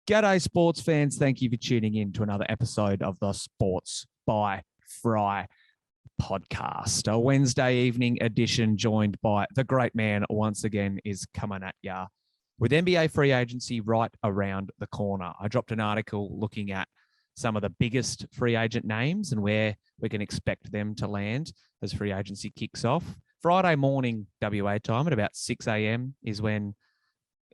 G'day, sports fans. Thank you for tuning in to another episode of the Sports by Fry podcast. A Wednesday evening edition, joined by the great man once again, is coming at ya with NBA free agency right around the corner. I dropped an article looking at some of the biggest free agent names and where we can expect them to land as free agency kicks off. Friday morning WA time at about 6 a.m. is when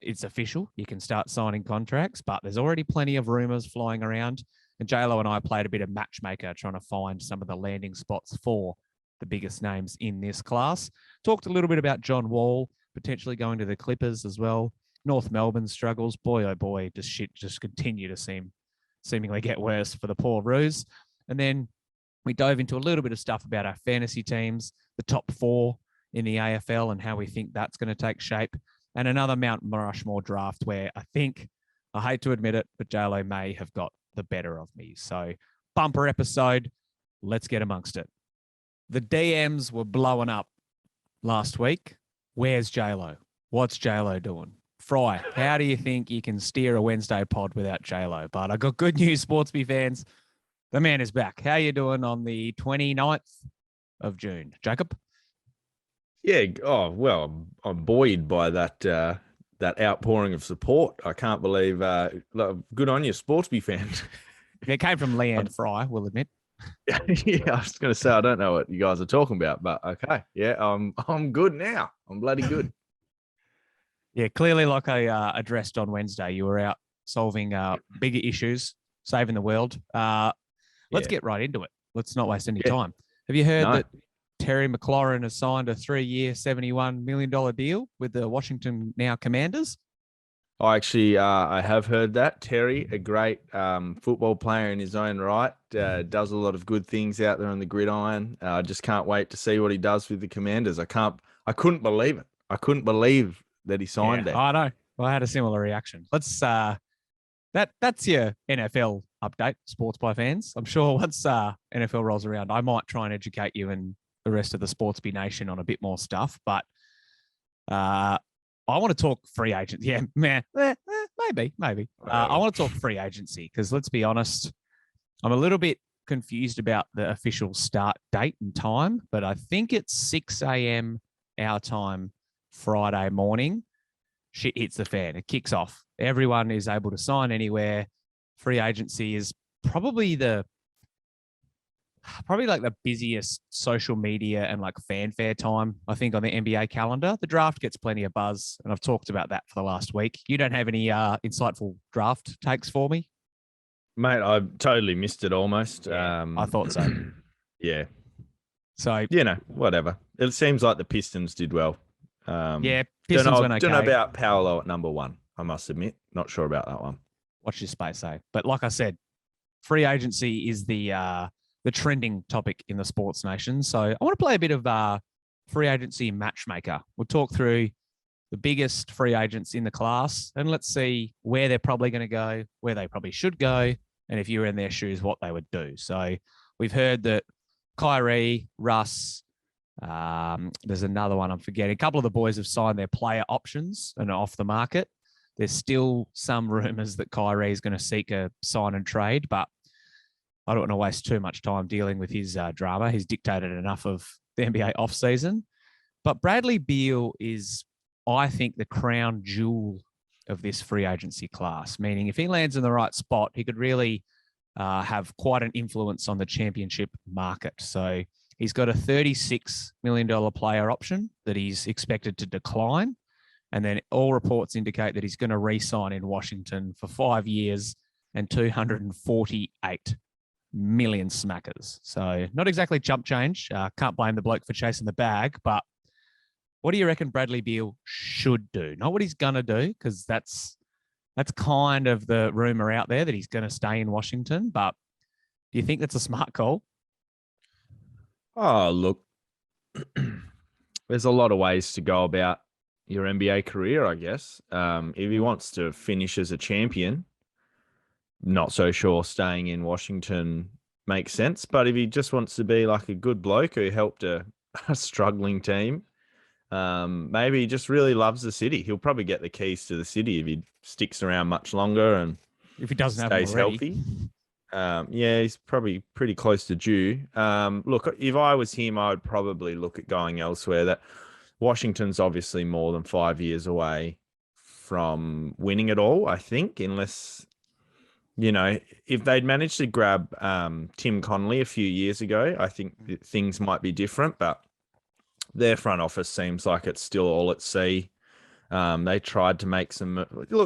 it's official. You can start signing contracts, but there's already plenty of rumors flying around. And JLo and I played a bit of matchmaker trying to find some of the landing spots for the biggest names in this class. Talked a little bit about John Wall potentially going to the Clippers as well. North Melbourne struggles. Boy, oh boy, does shit just continue to seemingly get worse for the poor Roos. And then we dove into a little bit of stuff about our fantasy teams, the top four in the AFL and how we think that's going to take shape. And another Mt Rushmore draft where I hate to admit it, but JLo may have got the better of me. So bumper episode, let's get amongst it. The DMs were blowing up last week. Where's JLo? What's JLo doing? Fry, how do you think you can steer a Wednesday pod without JLo? But I got good news, Sportsby fans. The man is back. How you doing on the 29th of June? Jacob? Yeah. Oh, well, I'm buoyed by that outpouring of support. I can't believe. Good on you, Sportsby fan. It came from Leanne Fry, we'll admit. Yeah, I was going to say I don't know what you guys are talking about, but okay. Yeah, I'm good now. I'm bloody good. Yeah, clearly, like I addressed on Wednesday, you were out solving bigger issues, saving the world. Let's get right into it. Let's not waste any time. Have you heard that Terry McLaurin has signed a 3-year, $71 million deal with the Washington now Commanders? I have heard that. Terry, a great football player in his own right, does a lot of good things out there on the gridiron. I just can't wait to see what he does with the Commanders. I couldn't believe it. I couldn't believe that he signed there. I know. I had a similar reaction. Let's that's your NFL update, Sports by fans. I'm sure once NFL rolls around, I might try and educate you and the rest of the Sportsby Nation on a bit more stuff. But I want to talk free agents. Yeah, man, maybe. I want to talk free agency because let's be honest, I'm a little bit confused about the official start date and time, but I think it's 6 a.m. our time Friday morning. Shit hits the fan. It kicks off. Everyone is able to sign anywhere. Free agency is probably like the busiest social media and like fanfare time, I think, on the NBA calendar. The draft gets plenty of buzz, and I've talked about that for the last week. You don't have any insightful draft takes for me? Mate, I totally missed it almost. Yeah, I thought so. Yeah. So, whatever. It seems like the Pistons did well. Pistons went okay. Don't know about Paolo at number one, I must admit. Not sure about that one. Watch your space, eh? But like I said, free agency is the trending topic in the sports nation. So I want to play a bit of free agency matchmaker. We'll talk through the biggest free agents in the class, and let's see where they're probably going to go, where they probably should go, and if you were in their shoes, what they would do. So we've heard that Kyrie, Russ, there's another one I'm forgetting. A couple of the boys have signed their player options and are off the market. There's still some rumors that Kyrie is going to seek a sign and trade, but I don't want to waste too much time dealing with his drama. He's dictated enough of the NBA offseason. But Bradley Beal is, I think, the crown jewel of this free agency class, meaning if he lands in the right spot, he could really have quite an influence on the championship market. So he's got a $36 million player option that he's expected to decline. And then all reports indicate that he's going to re-sign in Washington for 5 years and 248 million smackers. So not exactly chump change. Can't blame the bloke for chasing the bag, but what do you reckon Bradley Beal should do? Not what he's going to do, because that's kind of the rumor out there that he's going to stay in Washington. But do you think that's a smart call? Oh, look, there's a lot of ways to go about your NBA career, I guess. If he wants to finish as a champion, not so sure staying in Washington makes sense. But if he just wants to be like a good bloke who helped a struggling team, maybe he just really loves the city. He'll probably get the keys to the city if he sticks around much longer. And if he doesn't have them stays already. healthy. Yeah, he's probably pretty close to due. Look, if I was him, I would probably look at going elsewhere. That Washington's obviously more than 5 years away from winning it all, I think, unless, if they'd managed to grab Tim Connolly a few years ago, I think things might be different, but their front office seems like it's still all at sea. They tried to make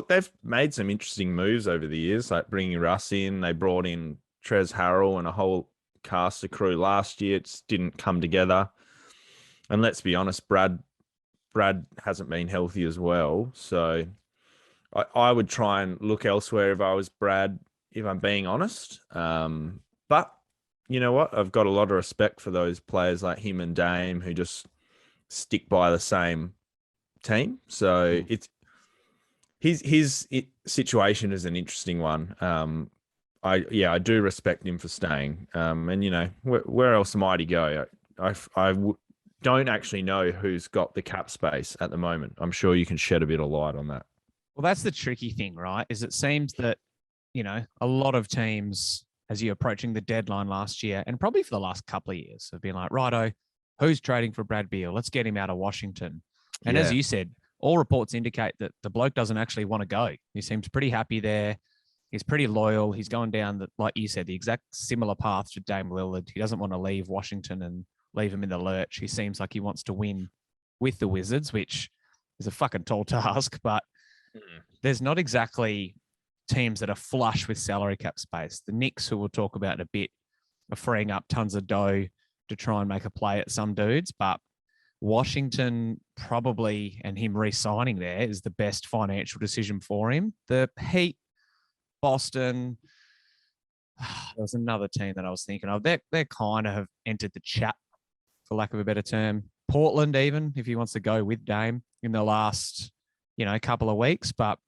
they've made some interesting moves over the years, like bringing Russ in. They brought in Trez Harrell and a whole cast of crew last year. It just didn't come together. And let's be honest, Brad hasn't been healthy as well. So I would try and look elsewhere if I was Brad, if I'm being honest. But you know what? I've got a lot of respect for those players like him and Dame who just stick by the same team. So it's his situation is an interesting one. I do respect him for staying. And where else might he go? Don't actually know who's got the cap space at the moment. I'm sure you can shed a bit of light on that. Well, that's the tricky thing, right? Is it seems that, a lot of teams, as you're approaching the deadline last year, and probably for the last couple of years, have been like, righto, who's trading for Brad Beal? Let's get him out of Washington. And as you said, all reports indicate that the bloke doesn't actually want to go. He seems pretty happy there. He's pretty loyal. He's going down, like you said, the exact similar path to Dame Lillard. He doesn't want to leave Washington and leave him in the lurch. He seems like he wants to win with the Wizards, which is a fucking tall task, but there's not exactly teams that are flush with salary cap space. The Knicks, who we'll talk about in a bit, are freeing up tons of dough to try and make a play at some dudes, but Washington probably, and him re-signing there, is the best financial decision for him. The Heat, Boston, there was another team that I was thinking of. They kind of have entered the chat, for lack of a better term. Portland, even, if he wants to go with Dame in the last, couple of weeks. But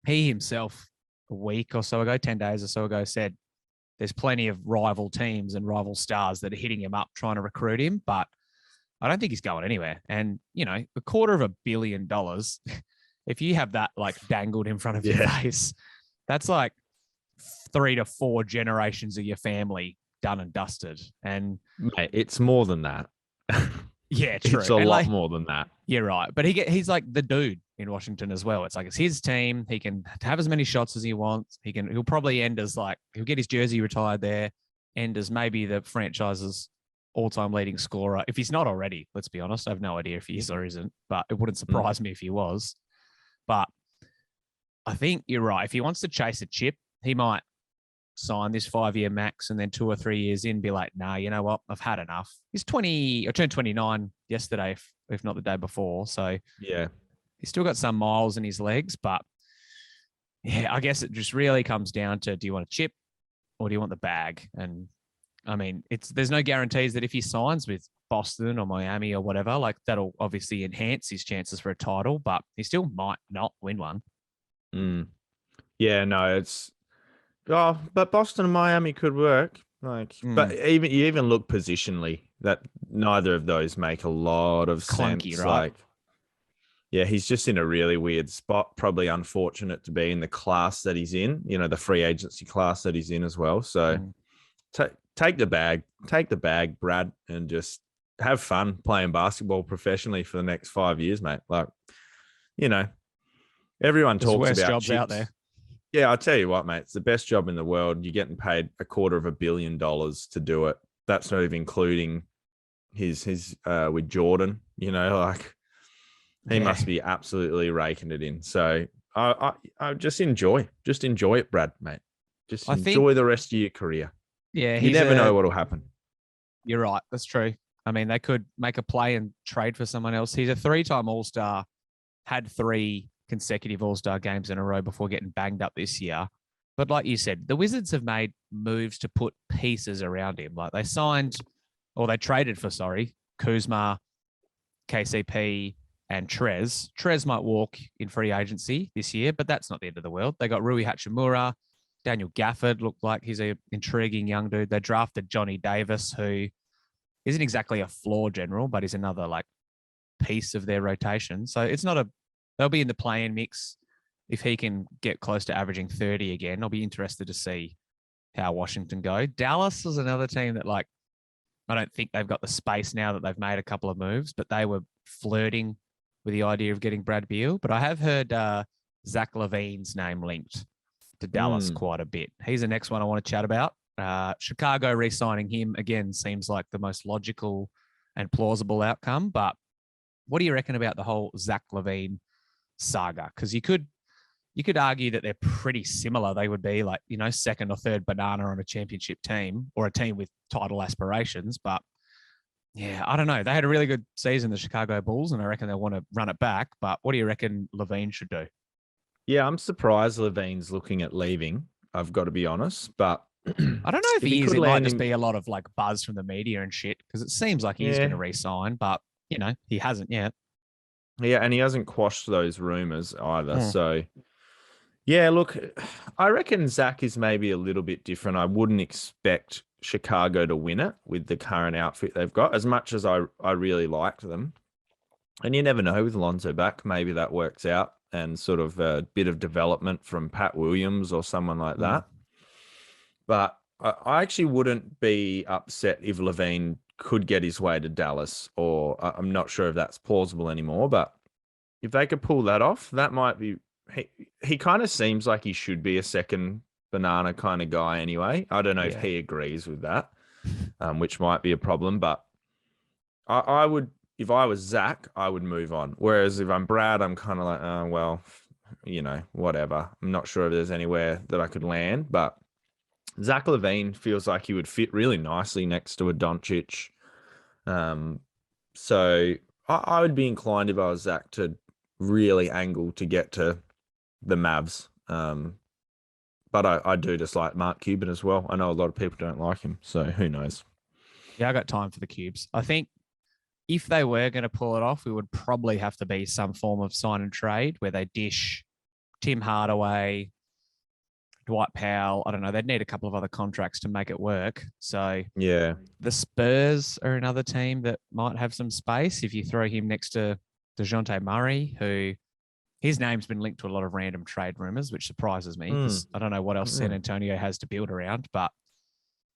he himself, a week or so ago, 10 days or so ago, said there's plenty of rival teams and rival stars that are hitting him up trying to recruit him, but I don't think he's going anywhere. And, $250 million, if you have that like dangled in front of your face, that's like 3 to 4 generations of your family done and dusted. And mate, it's more than that. Yeah, true. It's a lot more than that. You're right. But he's like the dude in Washington as well. It's like it's his team. He can have as many shots as he wants. He'll probably end as he'll get his jersey retired there, end as maybe the franchise's all-time leading scorer. If he's not already, let's be honest. I have no idea if he is or isn't, but it wouldn't surprise me if he was. But I think you're right. If he wants to chase a chip, he might sign this 5-year max and then 2 or 3 years in be like, nah, you know what? I've had enough. He's 20 or turned 29 yesterday, if not the day before. So yeah, he's still got some miles in his legs, but yeah, I guess it just really comes down to, do you want a chip or do you want the bag? And I mean, there's no guarantees that if he signs with Boston or Miami or whatever, like that'll obviously enhance his chances for a title, but he still might not win one. Yeah, no, but Boston and Miami could work. But you even look positionally that neither of those make a lot of Clunky, sense. right? Yeah, he's just in a really weird spot. Probably unfortunate to be in the class that he's in. The free agency class that he's in as well. So take the bag, Brad, and just have fun playing basketball professionally for the next 5 years, mate. Everyone talks about jobs chips out there. Yeah, I'll tell you what, mate. It's the best job in the world. You're getting paid $250 million to do it. That's not even including his with Jordan. He must be absolutely raking it in. So I just enjoy it, Brad, mate. Just enjoy the rest of your career. Yeah, you never know what'll happen. You're right. That's true. I mean, they could make a play and trade for someone else. He's a 3-time All-Star, had 3 consecutive All-Star games in a row before getting banged up this year. But like you said, the Wizards have made moves to put pieces around him. Like they traded for, Kuzma, KCP, and Trez. Trez might walk in free agency this year, but that's not the end of the world. They got Rui Hachimura. Daniel Gafford looked like he's an intriguing young dude. They drafted Johnny Davis, who isn't exactly a floor general, but is another piece of their rotation. So it's not they'll be in the play-in mix. if he can get close to averaging 30 again, I'll be interested to see how Washington go. Dallas is another team that, like, I don't think they've got the space now that they've made a couple of moves, but they were flirting with the idea of getting Brad Beal. But I have heard Zach Levine's name linked to Dallas quite a bit. He's the next one I want to chat about. Chicago re-signing him again seems like the most logical and plausible outcome. But what do you reckon about the whole Zach Levine saga? Because you could argue that they're pretty similar. They would be like, second or third banana on a championship team or a team with title aspirations. But yeah, I don't know. They had a really good season, the Chicago Bulls, and I reckon they'll want to run it back. But what do you reckon Levine should do? Yeah, I'm surprised Levine's looking at leaving. I've got to be honest, but I don't know if he is. could It might land just him- be a lot of like buzz from the media and shit because it seems like he's going to re-sign, but he hasn't yet. Yeah, and he hasn't quashed those rumors either. So, yeah, look, I reckon Zach is maybe a little bit different. I wouldn't expect Chicago to win it with the current outfit they've got, as much as I really liked them. And you never know with Lonzo back, maybe that works out and sort of a bit of development from Pat Williams or someone like that. But I actually wouldn't be upset if Levine could get his way to Dallas, or I'm not sure if that's plausible anymore, but if they could pull that off, that might be, he kind of seems like he should be a second banana kind of guy anyway. I don't know if he agrees with that, which might be a problem, but I would, if I was Zach, I would move on. Whereas if I'm Brad, I'm kind of like, oh, well, whatever. I'm not sure if there's anywhere that I could land, but Zach Levine feels like he would fit really nicely next to a Doncic. So I would be inclined if I was Zach to really angle to get to the Mavs. But I do dislike Mark Cuban as well. I know a lot of people don't like him, so who knows? Yeah, I got time for the Cubes. I think if they were going to pull it off, it would probably have to be some form of sign and trade where they dish Tim Hardaway, Dwight Powell. I don't know. They'd need a couple of other contracts to make it work. So yeah, the Spurs are another team that might have some space if you throw him next to DeJounte Murray, who his name's been linked to a lot of random trade rumors, which surprises me because I don't know what else San Antonio has to build around. But,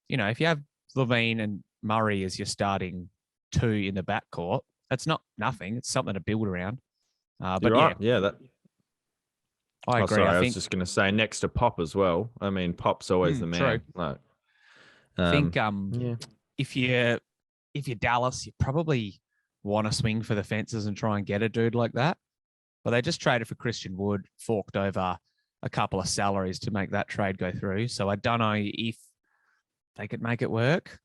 if you have Levine and Murray as your starting two in the backcourt, that's not nothing. It's something to build around. But you're right. Yeah, I agree. Sorry, I was just going to say next to Pop as well. I mean, Pop's always the man. True. Like, I think if you're Dallas, you probably want to swing for the fences and try and get a dude like that. But they just traded for Christian Wood, forked over a couple of salaries to make that trade go through. So I don't know if they could make it work.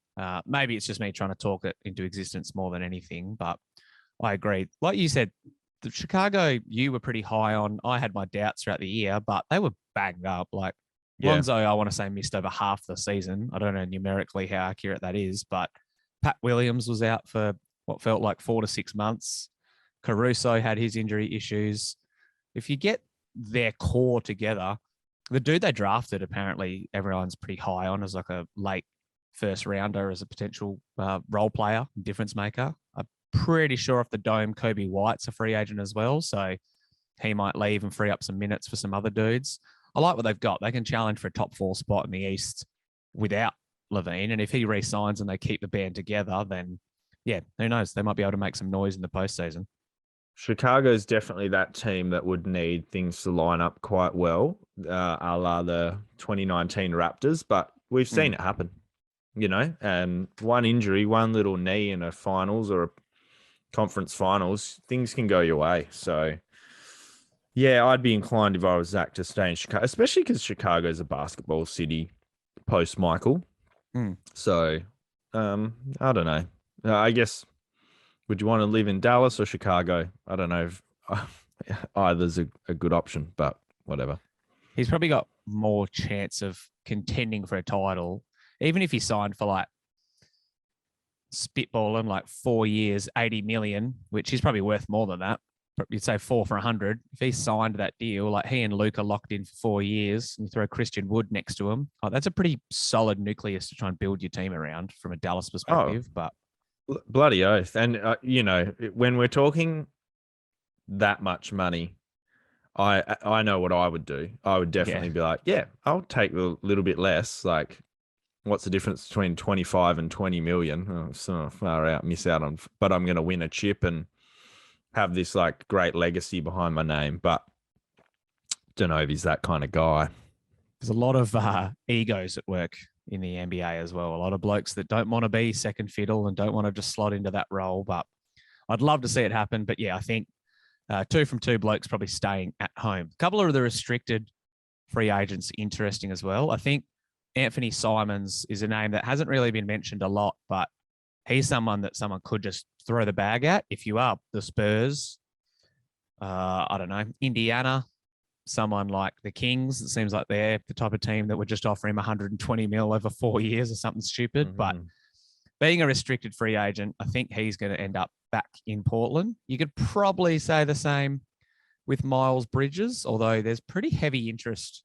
Maybe it's just me trying to talk it into existence more than anything, but I agree. Like you said, the Chicago, you were pretty high on. I had my doubts throughout the year, but they were banged up. Like Lonzo, I want to say missed over half the season. I don't know numerically how accurate that is, but Pat Williams was out for what felt like 4 to 6 months. Caruso had his injury issues. If you get their core together, the dude they drafted, apparently everyone's pretty high on as like a late first rounder as a potential role player, difference maker. I'm pretty sure off the dome, Kobe White's a free agent as well. So he might leave and free up some minutes for some other dudes. I like what they've got. They can challenge for a top 4 spot in the East without Levine. And if he re-signs and they keep the band together, then yeah, who knows? They might be able to make some noise in the postseason. Chicago's definitely that team that would need things to line up quite well, a la the 2019 Raptors, but we've seen it happen, and one injury, one little knee in a finals or a conference finals, things can go your way. So, yeah, I'd be inclined if I was Zach to stay in Chicago, especially because Chicago's a basketball city post-Michael. So, I don't know. I guess... Would you want to live in Dallas or Chicago? I don't know if either's a good option, but whatever. He's probably got more chance of contending for a title, even if he signed for like spitballing like 4 years, 80 million, which he's probably worth more than that. But you'd say 4 for 100. If he signed that deal, like he and Luka locked in for 4 years, and you throw Christian Wood next to him, that's a pretty solid nucleus to try and build your team around from a Dallas perspective. But bloody oath. And, when we're talking that much money, I know what I would do. I would Yeah. definitely be like, yeah, I'll take a little bit less. Like, what's the difference between 25 and 20 million? Oh, so far out, miss out on, but I'm going to win a chip and have this like great legacy behind my name. But don't know if he's that kind of guy. There's a lot of egos at work in the NBA as well. A lot of blokes that don't want to be second fiddle and don't want to just slot into that role. But I'd love to see it happen. But yeah, I think two from two blokes probably staying at home. A couple of the restricted free agents interesting as well. I think Anthony Simons is a name that hasn't really been mentioned a lot, but he's someone that someone could just throw the bag at. If you are the Spurs, I don't know, Indiana, someone like the Kings, it seems like they're the type of team that would just offer him 120 mil over 4 years or something stupid. Mm-hmm. But being a restricted free agent, I think he's going to end up back in Portland. You could probably say the same with Miles Bridges, although there's pretty heavy interest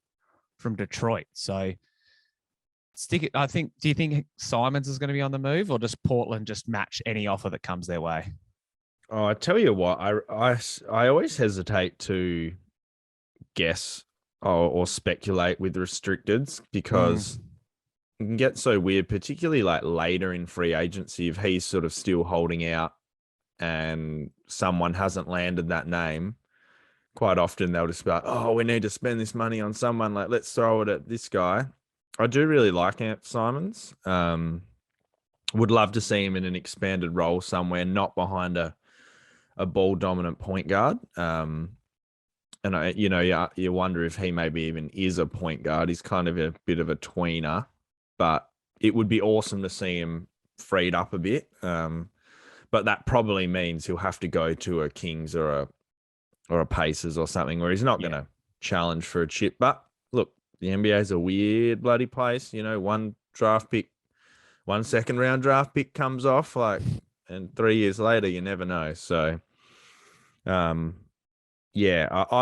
from Detroit. So stick it. I think. Do you think Simons is going to be on the move, or does Portland just match any offer that comes their way? Oh, I tell you what, I always hesitate to guess or speculate with restricteds because it can get so weird, particularly like later in free agency if he's sort of still holding out and someone hasn't landed that name. Quite often they'll just be like, oh, we need to spend this money on someone. Like, let's throw it at this guy. I do really like Ant Simons. Would love to see him in an expanded role somewhere, not behind a ball dominant point guard. And you wonder if he maybe even is a point guard. He's kind of a bit of a tweener, but it would be awesome to see him freed up a bit. But that probably means he'll have to go to a Kings or a Pacers or something where he's not going to challenge for a chip. But look, the NBA is a weird bloody place. You know, one second round draft pick comes off, and 3 years later, you never know. So, I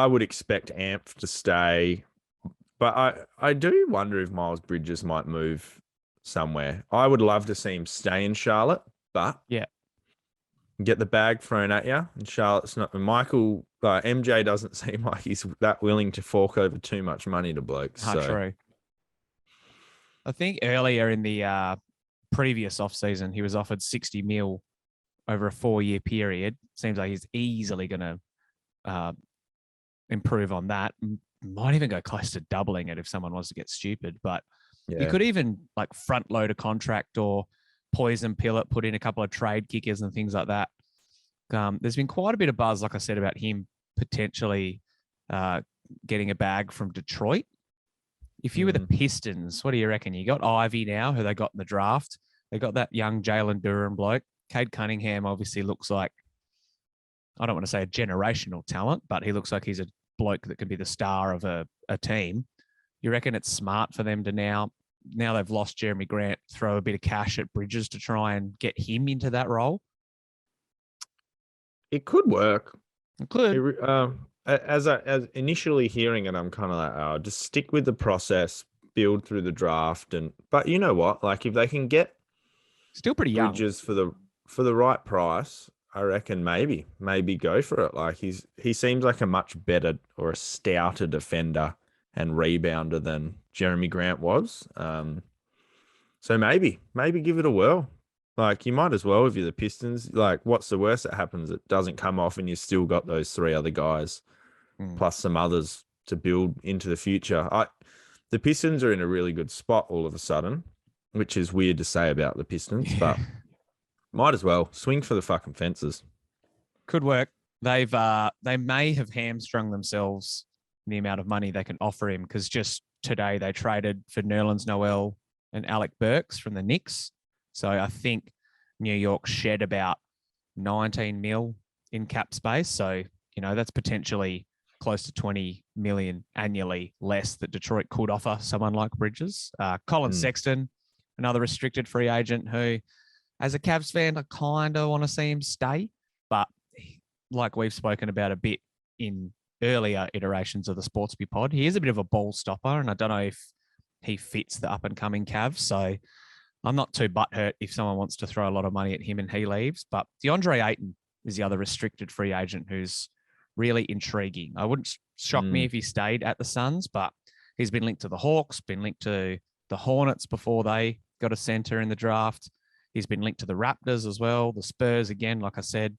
would expect Amp to stay, but I do wonder if Miles Bridges might move somewhere. I would love to see him stay in Charlotte, but get the bag thrown at you. And Charlotte's not. MJ doesn't seem like he's that willing to fork over too much money to blokes. True. I think earlier in the previous offseason, he was offered 60 mil over a 4-year period. Seems like he's easily going to improve on that. Might even go close to doubling it if someone wants to get stupid. But you could even like front load a contract or poison pill it, put in a couple of trade kickers and things like that. There's been quite a bit of buzz, like I said, about him potentially getting a bag from Detroit. If you were the Pistons, what do you reckon? You got Ivy now, who they got in the draft. They got that young Jalen Durham bloke. Cade Cunningham obviously looks like, I don't want to say a generational talent, but he looks like he's a bloke that could be the star of a team. You reckon it's smart for them to now they've lost Jeremy Grant, throw a bit of cash at Bridges to try and get him into that role? It could work. It could. As initially hearing it, I'm kind of like, oh, just stick with the process, build through the draft, but you know what? Like if they can get still pretty young Bridges for the right price, I reckon maybe go for it. Like he seems like a much better or a stouter defender and rebounder than Jeremy Grant was. So maybe give it a whirl. Like you might as well if you're the Pistons. Like what's the worst that happens? It doesn't come off and you still got those 3 other guys plus some others to build into the future. The Pistons are in a really good spot all of a sudden, which is weird to say about the Pistons, but might as well swing for the fucking fences. Could work. They may have hamstrung themselves in the amount of money they can offer him because just today they traded for Nerlens Noel and Alec Burks from the Knicks. So I think New York shed about 19 mil in cap space. So, that's potentially close to 20 million annually less that Detroit could offer someone like Bridges. Colin Sexton, another restricted free agent who, as a Cavs fan, I kind of want to see him stay. But like we've spoken about a bit in earlier iterations of the Sportsby pod, he is a bit of a ball stopper, and I don't know if he fits the up-and-coming Cavs. So I'm not too butthurt if someone wants to throw a lot of money at him and he leaves. But DeAndre Ayton is the other restricted free agent who's really intriguing. I wouldn't shock me if he stayed at the Suns, but he's been linked to the Hawks, been linked to the Hornets before they got a center in the draft. He's been linked to the Raptors as well. The Spurs, again, like I said,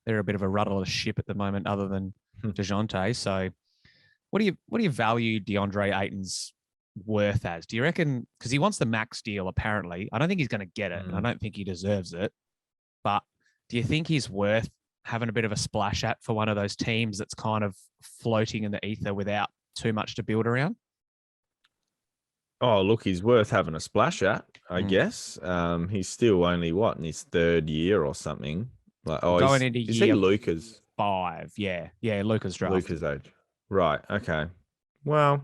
they're a bit of a rudderless ship at the moment other than DeJounte. So what do you value DeAndre Ayton's worth as? Do you reckon, because he wants the max deal apparently, I don't think he's going to get it, and I don't think he deserves it, but do you think he's worth having a bit of a splash at for one of those teams that's kind of floating in the ether without too much to build around? Oh, look, he's worth having a splash at, I guess. He's still only, in his third year or something? Like, going into is year he Luca's? 5. Yeah, Luca's draft. Luca's age. Right, okay. Well,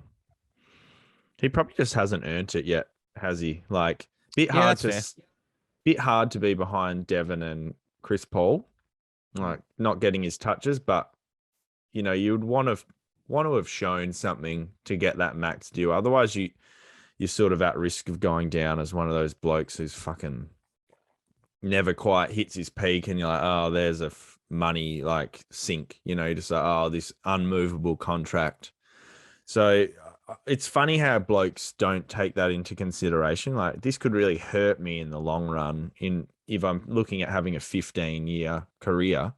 he probably just hasn't earned it yet, has he? Like, bit hard to be behind Devin and Chris Paul, like not getting his touches, but you would want to have shown something to get that max deal. Otherwise, you're sort of at risk of going down as one of those blokes who's fucking never quite hits his peak, and you're like, oh, there's a money like sink, just like, oh, this unmovable contract. So it's funny how blokes don't take that into consideration. Like, this could really hurt me in the long run if I'm looking at having a 15-year career.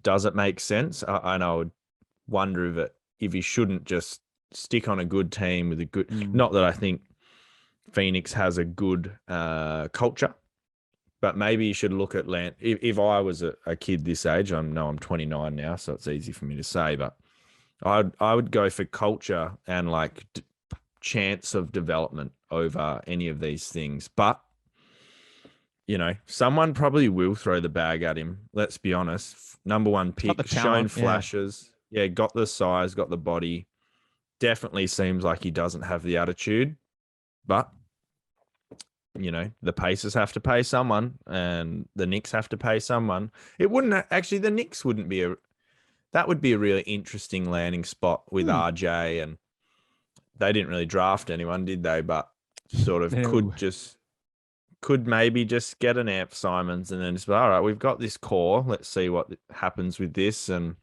Does it make sense? And I would wonder if he shouldn't just stick on a good team with a good. Not that I think Phoenix has a good culture, but maybe you should look at land. If I was a kid this age, I'm 29 now, so it's easy for me to say, but I would go for culture and like chance of development over any of these things. But someone probably will throw the bag at him. Let's be honest. Number one pick, shown flashes. Yeah, got the size, got the body. Definitely seems like he doesn't have the attitude, but the Pacers have to pay someone, and the Knicks have to pay someone. It wouldn't actually. The Knicks wouldn't be that would be a really interesting landing spot with RJ, and they didn't really draft anyone, did they? But sort of could maybe just get an Amp Simons and then just, all right, we've got this core. Let's see what happens with this, and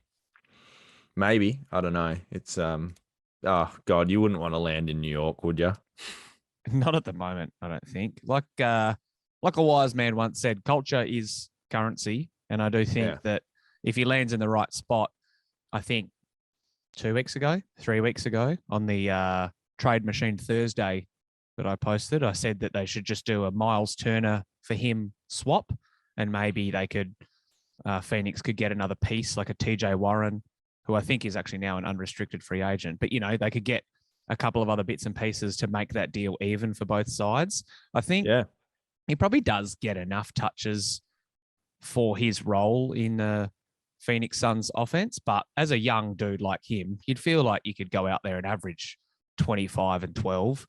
maybe, I don't know. It's oh God, you wouldn't want to land in New York, would you? Not at the moment, I don't think. Like a wise man once said, culture is currency, and I do think that if he lands in the right spot, I think 3 weeks ago, on the Trade Machine Thursday that I posted, I said that they should just do a Miles Turner for him swap, and maybe they could, Phoenix could get another piece like a TJ Warren, who I think is actually now an unrestricted free agent. But, they could get a couple of other bits and pieces to make that deal even for both sides. I think he probably does get enough touches for his role in the Phoenix Suns offense. But as a young dude like him, you'd feel like you could go out there and average 25 and 12,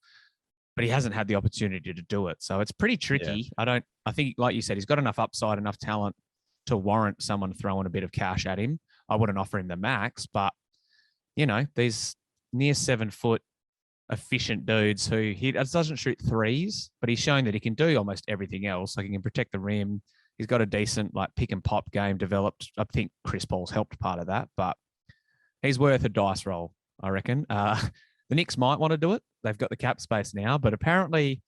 but he hasn't had the opportunity to do it. So it's pretty tricky. I think, like you said, he's got enough upside, enough talent to warrant someone throwing a bit of cash at him. I wouldn't offer him the max, but these near 7 foot efficient dudes who he doesn't shoot threes, but he's shown that he can do almost everything else. Like, he can protect the rim. He's got a decent like pick and pop game developed. I think Chris Paul's helped part of that, but he's worth a dice roll, I reckon. The Knicks might want to do it. They've got the cap space now, but apparently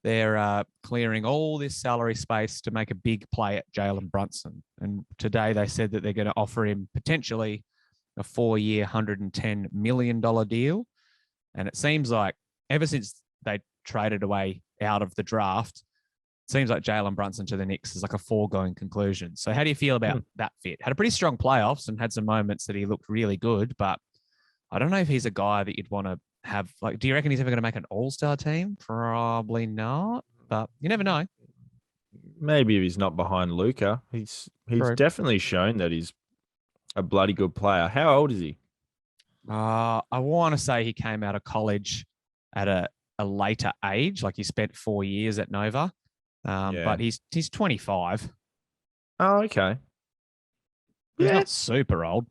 they're clearing all this salary space to make a big play at Jalen Brunson. And today they said that they're going to offer him potentially a 4-year, $110 million deal. And it seems like ever since they traded away out of the draft, it seems like Jalen Brunson to the Knicks is like a foregone conclusion. So how do you feel about that fit? Had a pretty strong playoffs and had some moments that he looked really good, but I don't know if he's a guy that you'd want to have. Like, do you reckon he's ever going to make an all-star team? Probably not, but you never know. Maybe if he's not behind Luka. He's definitely shown that he's a bloody good player. How old is he? I want to say he came out of college at a later age. Like, he spent 4 years at Nova, but he's 25. Oh, okay. He's not super old.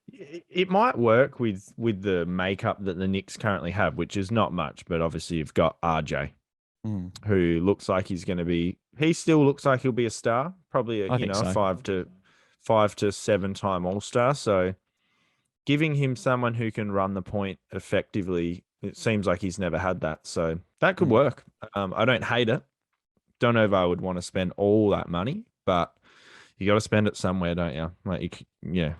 It might work with the makeup that the Knicks currently have, which is not much, but obviously you've got RJ, who looks like he's going to be. He still looks like he'll be a star, probably a 5 to 5 to 7 time All-Star. So giving him someone who can run the point effectively, it seems like he's never had that. So that could work. I don't hate it. Don't know if I would want to spend all that money, but you got to spend it somewhere, don't you? Yeah.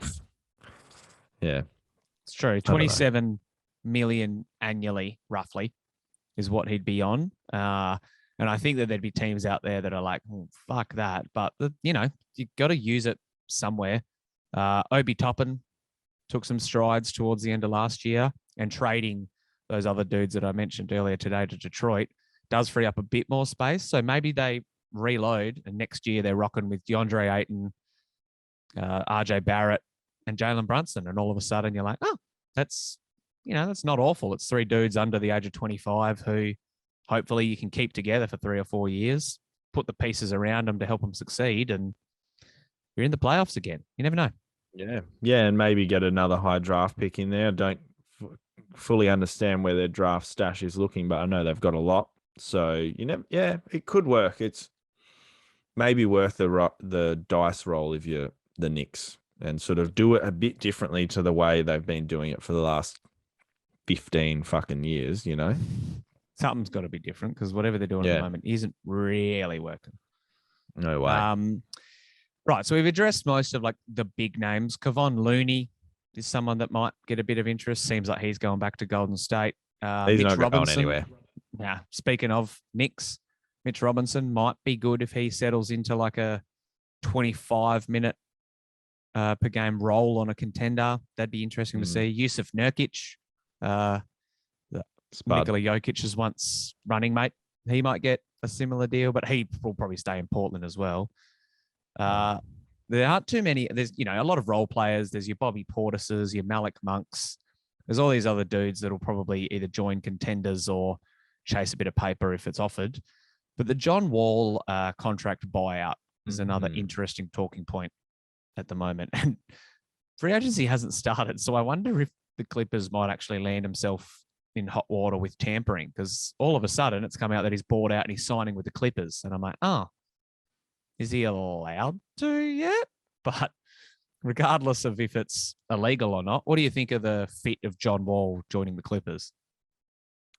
It's true. 27 million annually, roughly, is what he'd be on. And I think that there'd be teams out there that are like, oh, fuck that. But, you've got to use it somewhere. Obi Toppin took some strides towards the end of last year, and trading those other dudes that I mentioned earlier today to Detroit does free up a bit more space. So maybe they reload, and next year they're rocking with DeAndre Ayton, RJ Barrett, and Jalen Brunson. And all of a sudden you're like, oh, that's not awful. It's 3 dudes under the age of 25 who hopefully you can keep together for 3 or 4 years, put the pieces around them to help them succeed, and you're in the playoffs again. You never know. Yeah, and maybe get another high draft pick in there. I don't fully understand where their draft stash is looking, but I know they've got a lot. So it could work. It's maybe worth the dice roll if you're the Knicks, and sort of do it a bit differently to the way they've been doing it for the last 15 fucking years. Something's got to be different, because whatever they're doing at the moment isn't really working. No way. Right, so we've addressed most of the big names. Kevon Looney is someone that might get a bit of interest. Seems like he's going back to Golden State. He's Mitch not going anywhere. Yeah. Speaking of Knicks, Mitch Robinson might be good if he settles into a 25-minute per game role on a contender. That'd be interesting to see. Yusuf Nurkic, Nikola Jokic's once running mate. He might get a similar deal, but he will probably stay in Portland as well. There aren't too many. There's, a lot of role players. There's your Bobby Portises, your Malik Monks. There's all these other dudes that will probably either join contenders or chase a bit of paper if it's offered. But the John Wall contract buyout is another interesting talking point at the moment. And free agency hasn't started. So I wonder if the Clippers might actually land himself in hot water with tampering, because all of a sudden it's come out that he's bought out and he's signing with the Clippers. And I'm like, is he allowed to yet? But regardless of if it's illegal or not, what do you think of the fit of John Wall joining the Clippers?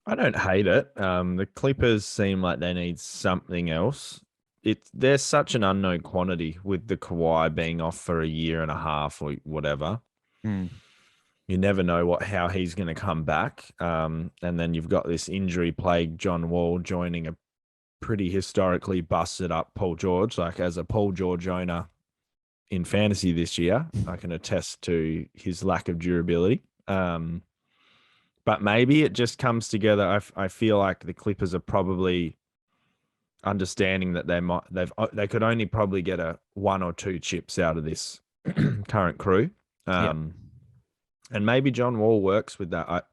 I don't hate it. The Clippers seem like they need something else. They're such an unknown quantity with the Kawhi being off for a year and a half or whatever. You never know how he's going to come back. And then you've got this injury-plagued John Wall joining a pretty historically busted up Paul George. As a Paul George owner in fantasy this year, I can attest to his lack of durability. But maybe it just comes together. I feel like the Clippers are probably understanding that they could only probably get 1 or 2 chips out of this current crew. And maybe John Wall works with that.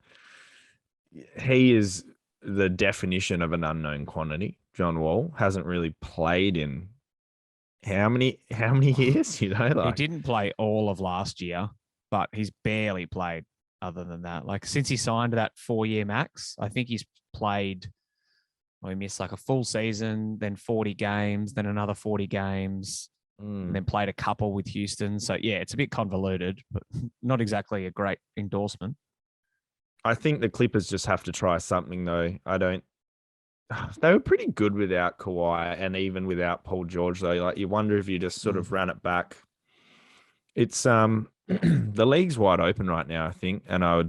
He is the definition of an unknown quantity. John Wall hasn't really played in how many years? He didn't play all of last year, but he's barely played other than that. Since he signed that 4-year max, I think he's played, he missed a full season, then 40 games, then another 40 games, and then played a couple with Houston. So yeah, it's a bit convoluted, but not exactly a great endorsement. I think the Clippers just have to try something though. They were pretty good without Kawhi and even without Paul George though. You wonder if you just sort of ran it back. It's the league's wide open right now, I think, and I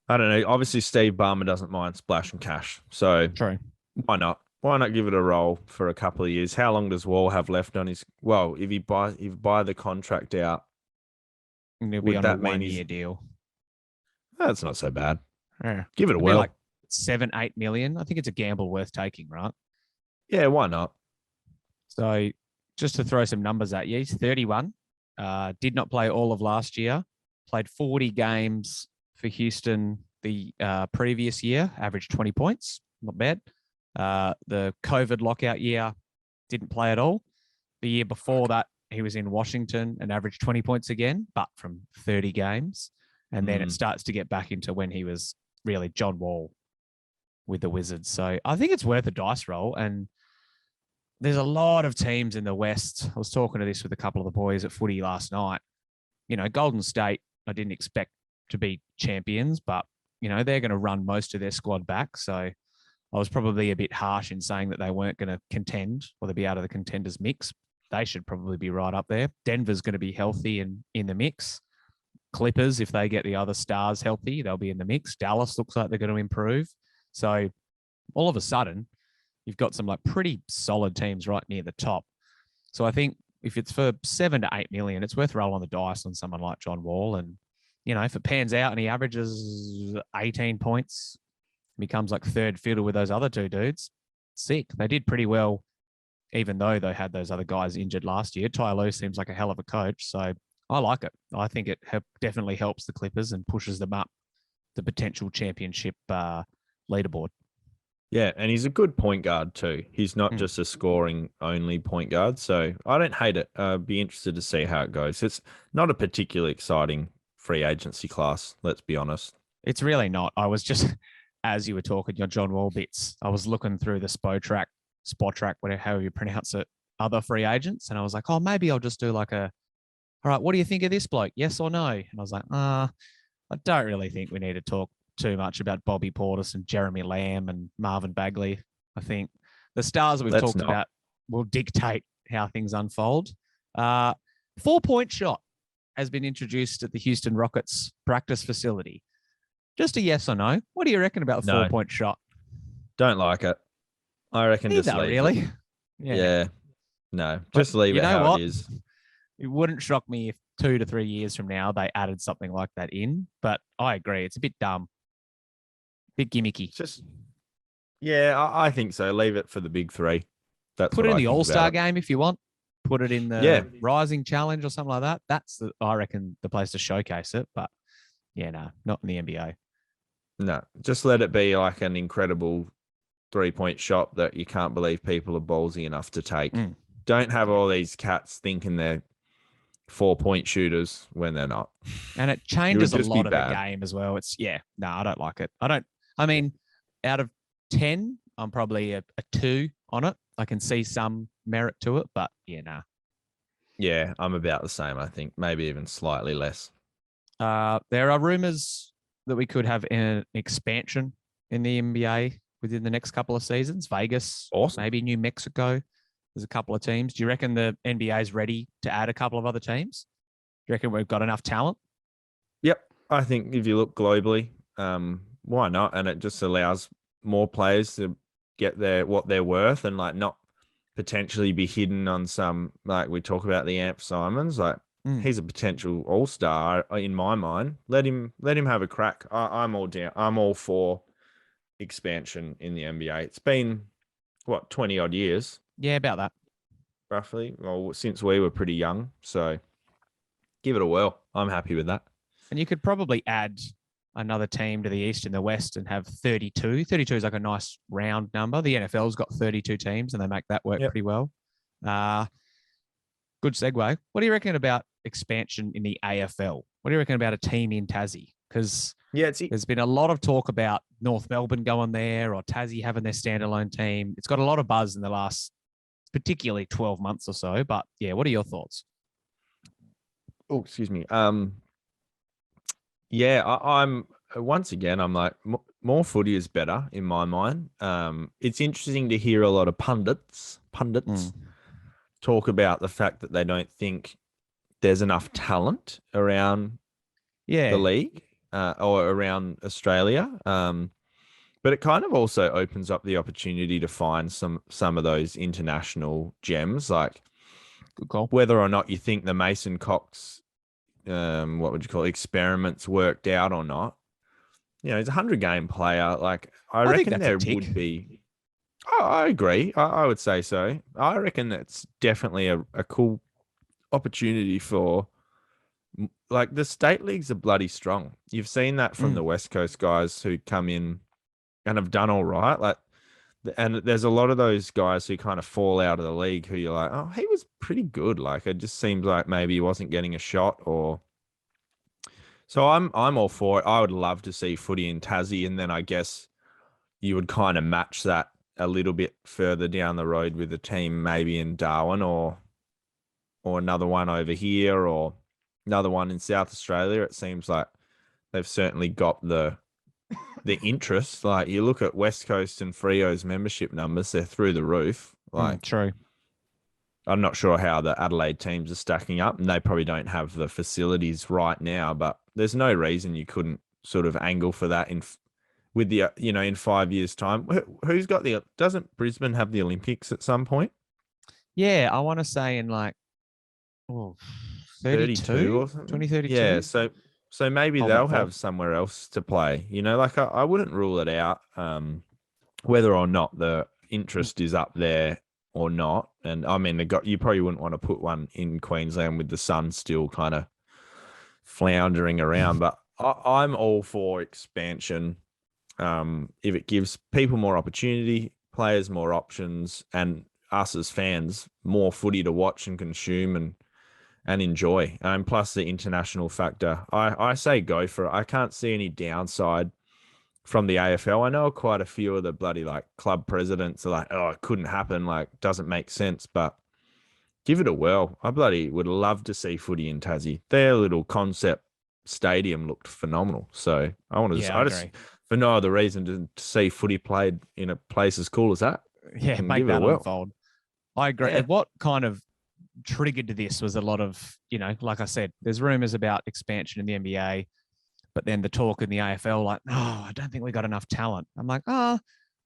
don't know. Obviously, Steve Ballmer doesn't mind splashing cash, so true. Why not? Why not give it a roll for a couple of years? How long does Wall have left on his? Well, if you buy the contract out, it'll be on a 1-year deal. That's not so bad. Yeah. Give it a whirl. 7-8 million. I think it's a gamble worth taking, right? Yeah, why not? So just to throw some numbers at you, he's 31. Did not play all of last year. Played 40 games for Houston the previous year. Averaged 20 points. Not bad. The COVID lockout year, didn't play at all. The year before that, he was in Washington and averaged 20 points again, but from 30 games. And then it starts to get back into when he was really John Wall with the Wizards. So I think it's worth a dice roll. And there's a lot of teams in the West. I was talking to this with a couple of the boys at footy last night. Golden State, I didn't expect to be champions, but, they're going to run most of their squad back. So I was probably a bit harsh in saying that they weren't going to contend or they'd be out of the contenders mix. They should probably be right up there. Denver's going to be healthy and in the mix. Clippers, if they get the other stars healthy, they'll be in the mix. Dallas looks like they're going to improve. So all of a sudden, you've got some pretty solid teams right near the top. So I think if it's for 7 to 8 million, it's worth rolling the dice on someone like John Wall. And, if it pans out and he averages 18 points, becomes third fiddle with those other two dudes, sick. They did pretty well, even though they had those other guys injured last year. Ty Lue seems like a hell of a coach. So I like it. I think it definitely helps the Clippers and pushes them up the potential championship leaderboard. Yeah, and he's a good point guard too. He's not just a scoring only point guard. So I don't hate it. Be interested to see how it goes. It's not a particularly exciting free agency class, let's be honest. It's really not. I was just, as you were talking your John Wall bits, I was looking through the spot track, whatever, however you pronounce it, other free agents. And I was like, oh, maybe I'll just do all right, what do you think of this bloke? Yes or no? And I was like, I don't really think we need to talk too much about Bobby Portis and Jeremy Lamb and Marvin Bagley. I think the stars that we've talked about will dictate how things unfold. 4-point shot has been introduced at the Houston Rockets practice facility. Just a yes or no. What do you reckon about the 4-point shot? Don't like it. I reckon just leave really? it. Yeah. No, just leave it how it is. It wouldn't shock me if 2 to 3 years from now they added something like that in, but I agree. It's a bit dumb. Bit gimmicky. I think so. Leave it for the big three. Put it in the All-Star game if you want. Put it in the Rising Challenge or something like that. That's, I reckon, the place to showcase it. But, not in the NBA. No, just let it be an incredible 3-point shot that you can't believe people are ballsy enough to take. Don't have all these cats thinking they're 4-point shooters when they're not. And it changes a lot of the game as well. I don't like it. Out of 10, I'm probably a 2 on it. I can see some merit to it, but Yeah, I'm about the same, I think. Maybe even slightly less. There are rumors that we could have an expansion in the NBA within the next couple of seasons. Vegas, awesome. Maybe New Mexico. There's a couple of teams. Do you reckon the NBA is ready to add a couple of other teams? Do you reckon we've got enough talent? Yep. I think if you look globally, why not? And it just allows more players to get what they're worth and not potentially be hidden on some, we talk about the Amp Simons, he's a potential all-star in my mind. Let him have a crack. I'm all down. I'm all for expansion in the NBA. It's been 20 odd years. Yeah, about that. Roughly. Well, since we were pretty young. So give it a whirl. I'm happy with that. And you could probably add another team to the East and the West and have 32. 32 is a nice round number. The NFL's got 32 teams and they make that work pretty well. Good segue. What do you reckon about expansion in the AFL? What do you reckon about a team in Tassie? Because there's been a lot of talk about North Melbourne going there or Tassie having their standalone team. It's got a lot of buzz in the last, particularly 12 months or so. But what are your thoughts? Oh, excuse me. I'm once again, I'm like, more footy is better in my mind. It's interesting to hear a lot of pundits talk about the fact that they don't think there's enough talent around the league or around Australia. But it kind of also opens up the opportunity to find some of those international gems, good call. Whether or not you think the Mason Cox experiments worked out or not. He's a 100-game player. I reckon there would be. Oh, I agree. I would say so. I reckon that's definitely a cool opportunity for. The state leagues are bloody strong. You've seen that from the West Coast guys who come in and have done all right. And there's a lot of those guys who kind of fall out of the league who you're like, oh, he was pretty good. It just seems like maybe he wasn't getting a shot or. So I'm all for it. I would love to see footy in Tassie, and then I guess you would kind of match that a little bit further down the road with a team maybe in Darwin or another one over here or another one in South Australia. It seems like they've certainly got the interest. Like you look at West Coast and Freo's membership numbers, they're through the roof. Like True. I'm not sure how the Adelaide teams are stacking up, and they probably don't have the facilities right now, but there's no reason you couldn't sort of angle for that with the in 5 years' time. Who's got doesn't Brisbane have the Olympics at some point? Yeah, I want to say in like 32 or something. 2032. Yeah, so maybe Hold they'll that thought. have somewhere else to play. Like I wouldn't rule it out, whether or not the interest is up there or not. And I mean, you probably wouldn't want to put one in Queensland with the sun still kind of floundering around. But I'm all for expansion. If it gives people more opportunity, players more options, and us as fans more footy to watch and consume and enjoy. Plus the international factor. I say go for it. I can't see any downside from the AFL. I know quite a few of the bloody like club presidents are like, oh, it couldn't happen. Like, doesn't make sense. But give it a whirl. I bloody would love to see footy in Tassie. Their little concept stadium looked phenomenal. So I want to just for no other reason to see footy played in a place as cool as that. Yeah, and make give that it a whirl. unfold. I agree. Yeah. And what kind of triggered to this was a lot of, like I said, there's rumors about expansion in the NBA, but then the talk in the AFL, like, I don't think we got enough talent. I'm like, I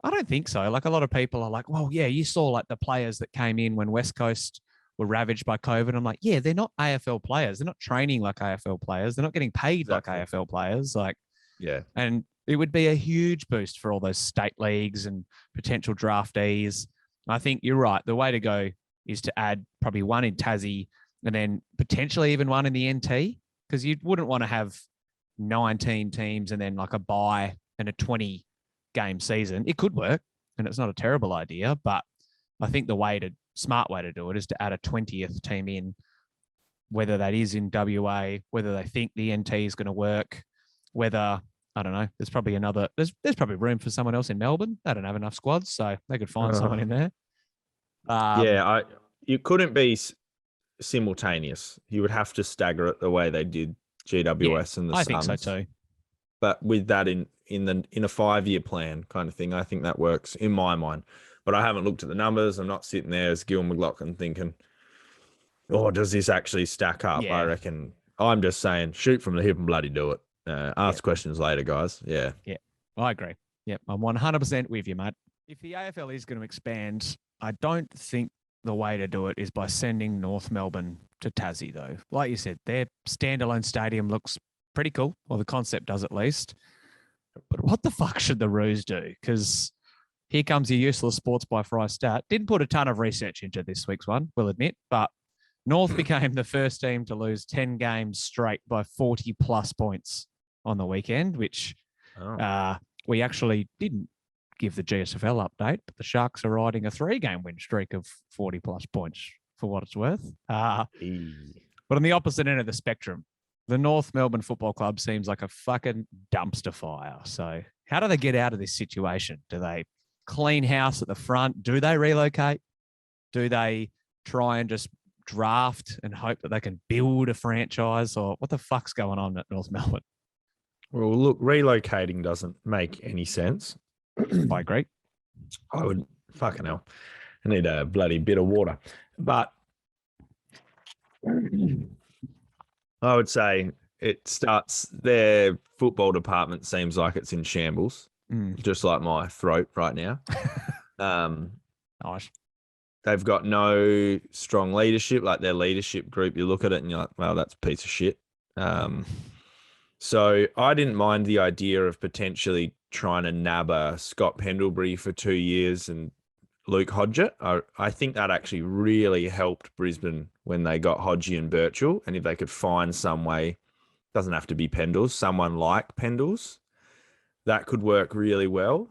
don't think so. Like a lot of people are like, well, yeah, you saw like the players that came in when West Coast were ravaged by COVID. I'm like, yeah, they're not AFL players. They're not training like AFL players. They're not getting paid like AFL players. Like, yeah. And it would be a huge boost for all those state leagues and potential draftees. I think you're right. The way to go is to add probably one in Tassie and then potentially even one in the NT, because you wouldn't want to have 19 teams and then like a bye and a 20 game season. It could work and it's not a terrible idea, but I think the smart way to do it is to add a 20th team in, whether that is in WA, whether they think the NT is going to work, whether, I don't know, there's probably there's probably room for someone else in Melbourne. They don't have enough squads, so they could find someone in there. You couldn't be simultaneous. You would have to stagger it the way they did GWS and the Suns. I think so too. But with that in a 5-year plan kind of thing, I think that works in my mind. But I haven't looked at the numbers. I'm not sitting there as Gil McLaughlin thinking, oh, does this actually stack up? Yeah. I reckon I'm just saying shoot from the hip and bloody do it. Ask questions later, guys. Yeah. Yeah, I agree. Yep, I'm 100% with you, mate. If the AFL is going to expand, I don't think the way to do it is by sending North Melbourne to Tassie, though. Like you said, their standalone stadium looks pretty cool, or the concept does at least. But what the fuck should the Roos do? Because here comes your useless sports by Fry stat. Didn't put a ton of research into this week's one, we'll admit, but North became the first team to lose 10 games straight by 40-plus points on the weekend, which we actually didn't give the GSFL update, but the Sharks are riding a 3-game win streak of 40-plus points for what it's worth. But on the opposite end of the spectrum, the North Melbourne Football Club seems like a fucking dumpster fire. So how do they get out of this situation? Do they clean house at the front? Do they relocate? Do they try and just draft and hope that they can build a franchise? Or what the fuck's going on at North Melbourne? Well, look, relocating doesn't make any sense. I agree. I would, fucking hell, I need a bloody bit of water. But I would say their football department seems like it's in shambles, just like my throat right now. Nice. They've got no strong leadership, like their leadership group. You look at it and you're like, well, that's a piece of shit. So I didn't mind the idea of potentially trying to nab a Scott Pendlebury for 2 years and Luke Hodgett. I think that actually really helped Brisbane when they got Hodgie and Birchall. And if they could find some way, doesn't have to be Pendles, someone like Pendles, that could work really well.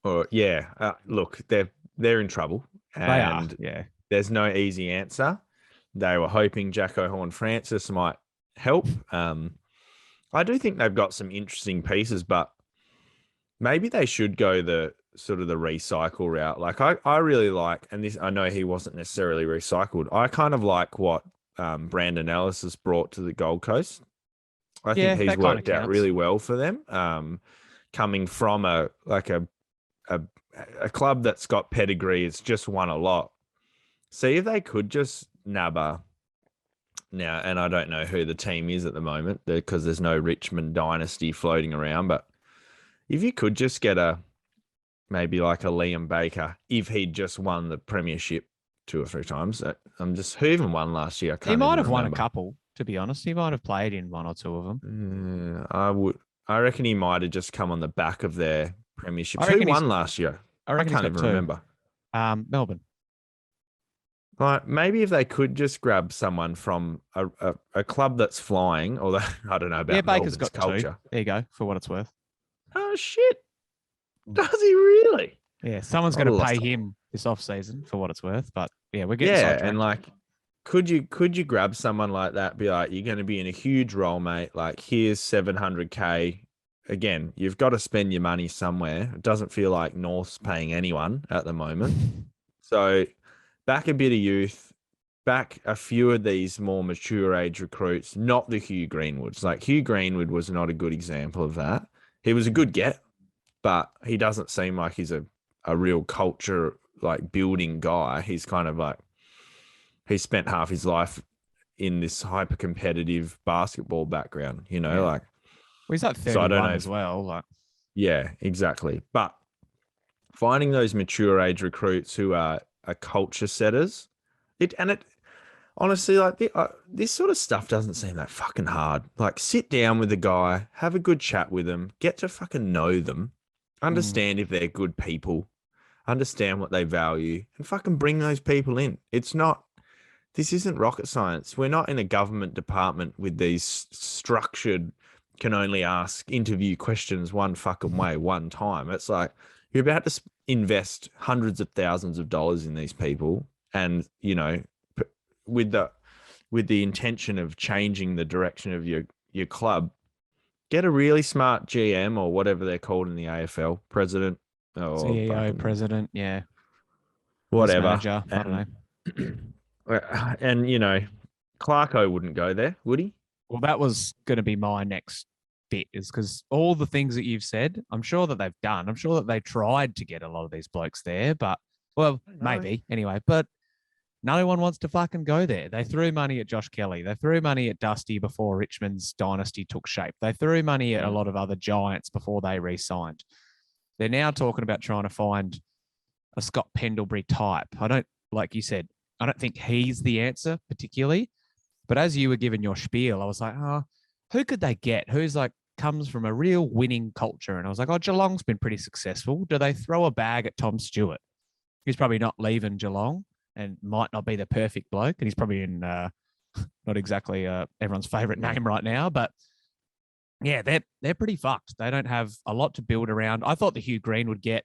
Look, they're in trouble. And they are, yeah. There's no easy answer. They were hoping Jacko Horne-Francis might help. I do think they've got some interesting pieces, but maybe they should go the sort of the recycle route. Like I really like, and this I know he wasn't necessarily recycled. I kind of like what Brandon Ellis has brought to the Gold Coast. I think Yeah, he's that kind of worked out counts. really well for them. Coming from a a club that's got pedigree, it's just won a lot. See if they could just nab a now, and I don't know who the team is at the moment because there's no Richmond dynasty floating around. But if you could just get a maybe like a Liam Baker, if he'd just won the premiership 2 or 3 times, I'm just who even won last year? I He can't might even have won a remember. couple, to be honest. He might have played in one or two of them. I would. I reckon he might have just come on the back of their I premierships. Who reckon won last year? I I reckon he's can't got even two. remember. Melbourne. Like maybe if they could just grab someone from a club that's flying, although I don't know Yeah, about Baker's Melbourne's got two. culture. There you go, for what it's worth. Oh shit! Does he really? Yeah, someone's I going to pay lost. him this off season for what it's worth. But yeah, we're getting Yeah, and sidetracked. like, could you grab someone like that? Be like, you're going to be in a huge role, mate. Like, here's 700K. Again, you've got to spend your money somewhere. It doesn't feel like North's paying anyone at the moment. So, back a bit of youth, back a few of these more mature age recruits, not the Hugh Greenwoods. Like, Hugh Greenwood was not a good example of that. He was a good get, but he doesn't seem like he's a real culture, like, building guy. He's kind of like, he spent half his life in this hyper competitive basketball background, Yeah. like, Well, he's like so I don't 31 know as if, well. Like, yeah, exactly. But finding those mature age recruits who are culture setters, it honestly, like this sort of stuff doesn't seem that fucking hard. Like, sit down with the guy, have a good chat with them, get to fucking know them, understand if they're good people, understand what they value, and fucking bring those people in. This isn't rocket science. We're not in a government department with these structured, can only ask interview questions one fucking way, one time. It's like you're about to invest hundreds of thousands of dollars in these people, and with the intention of changing the direction of your club, get a really smart GM or whatever they're called in the AFL, president or CEO, fucking president, yeah, vice whatever, manager. I don't know. and Clarko wouldn't go there, would he? Well, that was going to be my next bit, is because all the things that you've said, I'm sure that they've done. I'm sure that they tried to get a lot of these blokes there, but, well, maybe anyway. But no one wants to fucking go there. They threw money at Josh Kelly. They threw money at Dusty before Richmond's dynasty took shape. They threw money at a lot of other giants before they re-signed. They're now talking about trying to find a Scott Pendlebury type. Like you said, I don't think he's the answer particularly. But as you were giving your spiel, I was like, who could they get? Who's like comes from a real winning culture? And I was like, Geelong's been pretty successful. Do they throw a bag at Tom Stewart? He's probably not leaving Geelong and might not be the perfect bloke. And he's probably in not exactly everyone's favorite name right now, but yeah, they're pretty fucked. They don't have a lot to build around. I thought the Hugh Green would get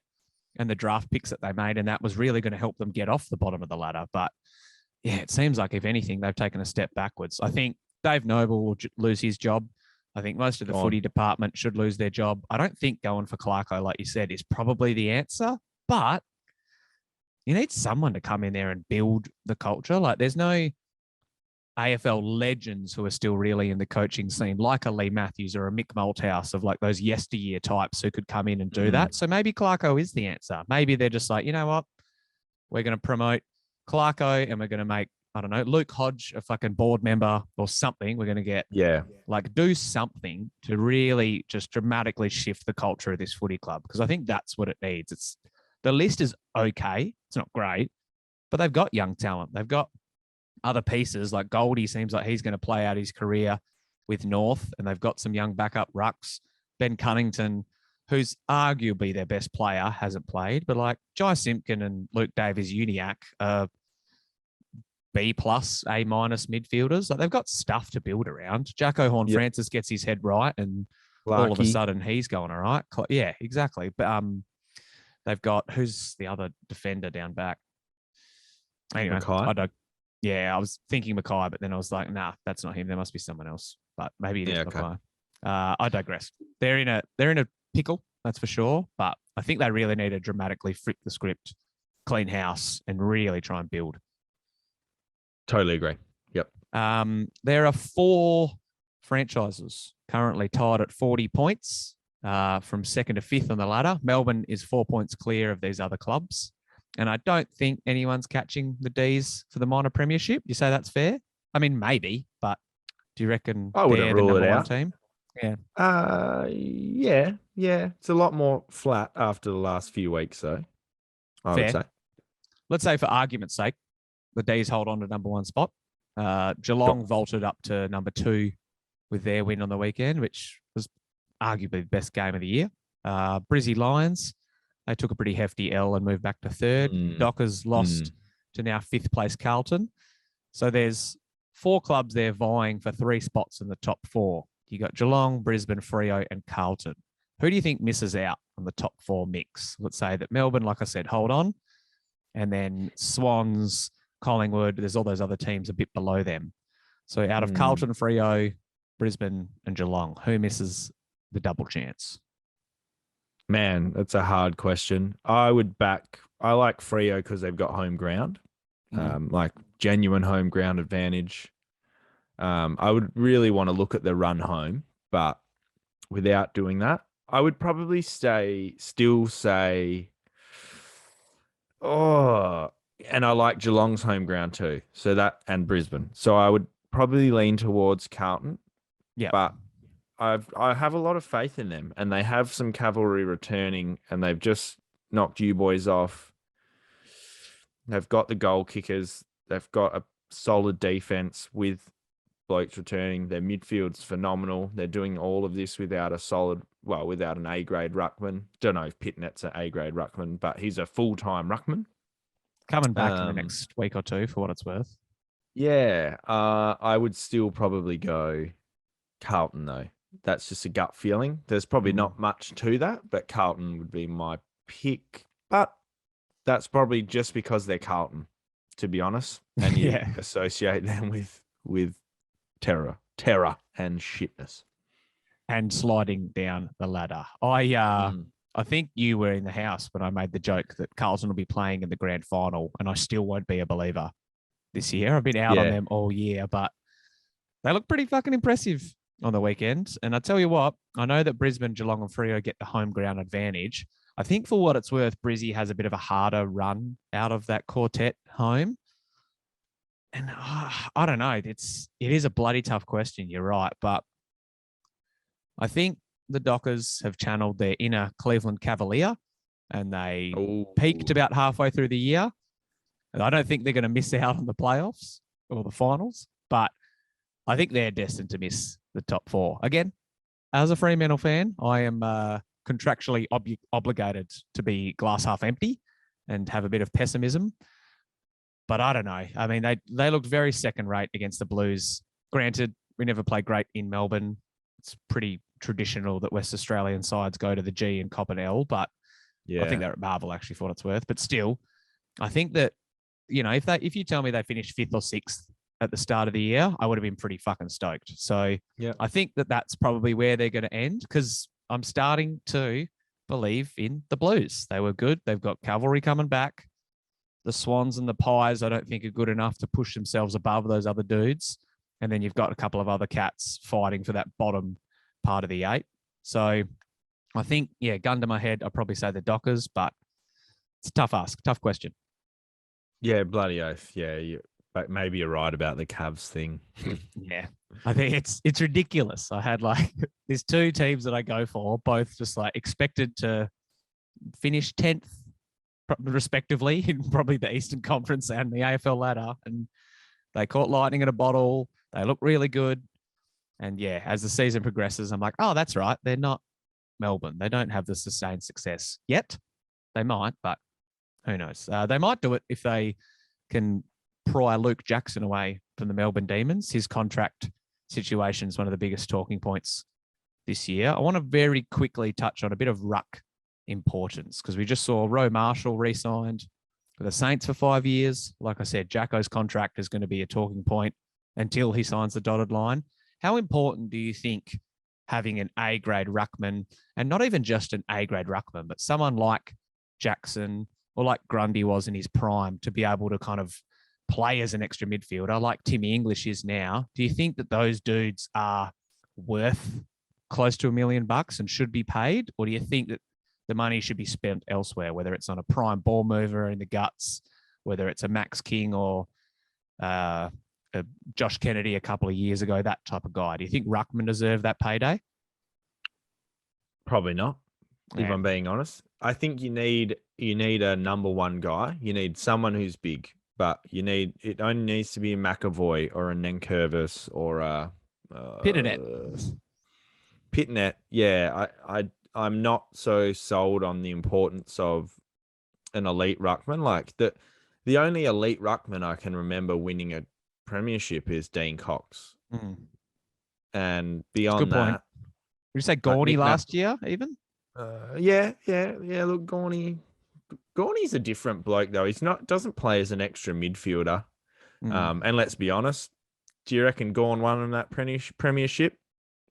and the draft picks that they made, and that was really going to help them get off the bottom of the ladder. But yeah, it seems like if anything, they've taken a step backwards. I think Dave Noble will lose his job. I think most of the footy department should lose their job. I don't think going for Clarko, like you said, is probably the answer, but you need someone to come in there and build the culture. Like, there's no AFL legends who are still really in the coaching scene, like a Lee Matthews or a Mick Malthouse, of like those yesteryear types who could come in and do that. So maybe Clarko is the answer. Maybe they're just like, you know what? We're going to promote Clarko and we're going to make, I don't know, Luke Hodge a fucking board member or something. We're going to get, do something to really just dramatically shift the culture of this footy club, because I think that's what it needs. The list is okay. It's not great, but they've got young talent. They've got other pieces. Like Goldie seems like he's going to play out his career with North, and they've got some young backup rucks. Ben Cunnington, who's arguably their best player, hasn't played, but like Jai Simpkin and Luke Davies-Uniacke are B+, A- midfielders. Like, they've got stuff to build around. Jacko Horne-Francis gets his head right, and all of a sudden he's going all right. Yeah, exactly. But they've got, who's the other defender down back? Anyway, I was thinking Mackay, but then I was like, nah, that's not him. There must be someone else. But maybe it is Mackay. I digress. They're in a pickle. that's for sure. But I think they really need to dramatically flip the script, clean house, and really try and build. Totally agree. Yep. There are 4 franchises currently tied at 40 points from 2nd to 5th on the ladder. Melbourne is 4 points clear of these other clubs. And I don't think anyone's catching the D's for the minor premiership. You say that's fair? I mean, maybe, but do you reckon I wouldn't they're the rule it number 1 out. team? Yeah. Yeah. It's a lot more flat after the last few weeks, though. I would say. Let's say, for argument's sake, the D's hold on to number 1 spot. Geelong vaulted up to number 2 with their win on the weekend, which was arguably the best game of the year. Brizzy Lions, they took a pretty hefty L and moved back to 3rd. Dockers lost to now 5th place Carlton. So there's 4 clubs there vying for 3 spots in the top 4. You got Geelong, Brisbane, Freo, and Carlton. Who do you think misses out on the top 4 mix? Let's say that Melbourne, like I said, hold on. And then Swans, Collingwood, there's all those other teams a bit below them. So out of Carlton, Freo, Brisbane, and Geelong, who misses the double chance? Man, that's a hard question. I like Freo because they've got home ground, like genuine home ground advantage. I would really want to look at the run home, but without doing that, I would probably still say, and I like Geelong's home ground too. So that, and Brisbane. So I would probably lean towards Carlton. Yeah. But I have a lot of faith in them, and they have some cavalry returning, and they've just knocked you boys off. They've got the goal kickers. They've got a solid defense with blokes returning. Their midfield's phenomenal. They're doing all of this without an A-grade ruckman. Don't know if Pitnet's an A-grade ruckman, but he's a full-time ruckman. Coming back in the next week or 2 for what it's worth. Yeah. I would still probably go Carlton, though. That's just a gut feeling. There's probably not much to that, but Carlton would be my pick. But that's probably just because they're Carlton, to be honest. And you associate them with terror and shitness. And sliding down the ladder. I think you were in the house when I made the joke that Carlton will be playing in the grand final, and I still won't be a believer this year. I've been out on them all year, but they look pretty fucking impressive on the weekend. And I tell you what, I know that Brisbane, Geelong, and Freo get the home ground advantage. I think for what it's worth, Brizzy has a bit of a harder run out of that quartet home. And I don't know. It is a bloody tough question. You're right. But I think the Dockers have channeled their inner Cleveland Cavalier, and they peaked about halfway through the year. And I don't think they're going to miss out on the playoffs or the finals, but I think they're destined to miss the top 4. Again, as a Fremantle fan, I am contractually obligated to be glass half empty and have a bit of pessimism. But I don't know. I mean, they looked very second rate against the Blues. Granted, we never play great in Melbourne. It's pretty traditional that West Australian sides go to the G and cop an L, but I think they're at Marvel actually for what it's worth. But still, I think that, if you tell me they finished 5th or 6th at the start of the year, I would have been pretty fucking stoked. So I think that that's probably where they're going to end, because I'm starting to believe in the Blues. They were good. They've got cavalry coming back. The Swans and the Pies, I don't think are good enough to push themselves above those other dudes. And then you've got a couple of other cats fighting for that bottom part of the 8. So I think, gun to my head, I'd probably say the Dockers, but it's a tough ask, tough question. Yeah, bloody oath. Yeah, but maybe you're right about the Cavs thing. Yeah, I think it's ridiculous. I had there's 2 teams that I go for, both just expected to finish 10th respectively in probably the Eastern Conference and the AFL ladder, and they caught lightning in a bottle. They look really good. And as the season progresses, I'm like, oh, that's right. They're not Melbourne. They don't have the sustained success yet. They might, but who knows? They might do it if they can pry Luke Jackson away from the Melbourne Demons. His contract situation is one of the biggest talking points this year. I want to very quickly touch on a bit of ruck importance, because we just saw Rowe Marshall re-signed for the Saints for 5 years. Like I said, Jacko's contract is going to be a talking point until he signs the dotted line. How important do you think having an A-grade ruckman, and not even just an A-grade ruckman, but someone like Jackson or like Grundy was in his prime to be able to kind of play as an extra midfielder like Timmy English is now. Do you think that those dudes are worth close to $1 million and should be paid? Or do you think that the money should be spent elsewhere, whether it's on a prime ball mover in the guts, whether it's a Max King or a Josh Kennedy a couple of years ago, that type of guy? Do you think ruckman deserve that payday? Probably not, if Yeah. I'm being honest. I think you need a number one guy. You need someone who's big, but it only needs to be a McAvoy or a Nankervis or a Pitnet. Yeah, I'm not so sold on the importance of an elite ruckman. Like the only elite ruckman I can remember winning a premiership is Dean Cox. And beyond that, did you say Gorney last year even? Yeah. Look, Gorney's a different bloke though. Doesn't play as an extra midfielder. And let's be honest, do you reckon Gorn won in that premiership?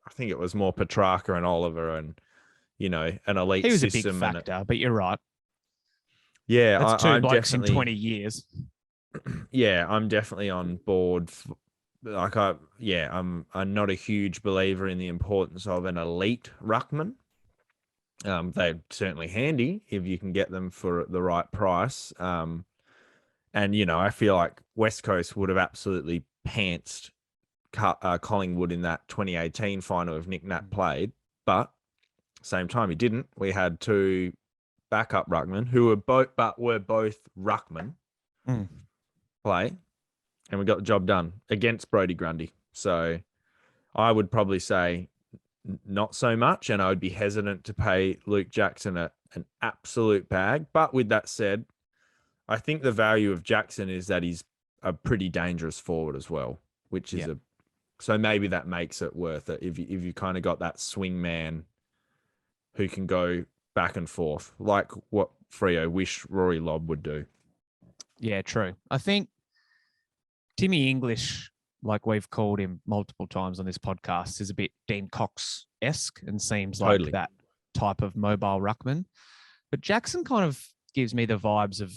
I think it was more Petrarca and Oliver and, an elite system. He was a big factor, but you're right. Yeah, that's two blokes in 20 years. Yeah, I'm definitely on board. I'm not a huge believer in the importance of an elite ruckman. They're certainly handy if you can get them for the right price. And, I feel like West Coast would have absolutely pantsed Collingwood in that 2018 final if Nick Nat played. But same time, he didn't. We had two backup ruckmen who were both ruckmen play, and we got the job done against Brodie Grundy. So I would probably say not so much, and I would be hesitant to pay Luke Jackson an absolute bag. But with that said, I think the value of Jackson is that he's a pretty dangerous forward as well, which is so maybe that makes it worth it if you kind of got that swing man who can go back and forth, like what Freo wish Rory Lobb would do. Yeah, true. I think Timmy English, like we've called him multiple times on this podcast, is a bit Dean Cox-esque and seems like that type of mobile ruckman. But Jackson kind of gives me the vibes of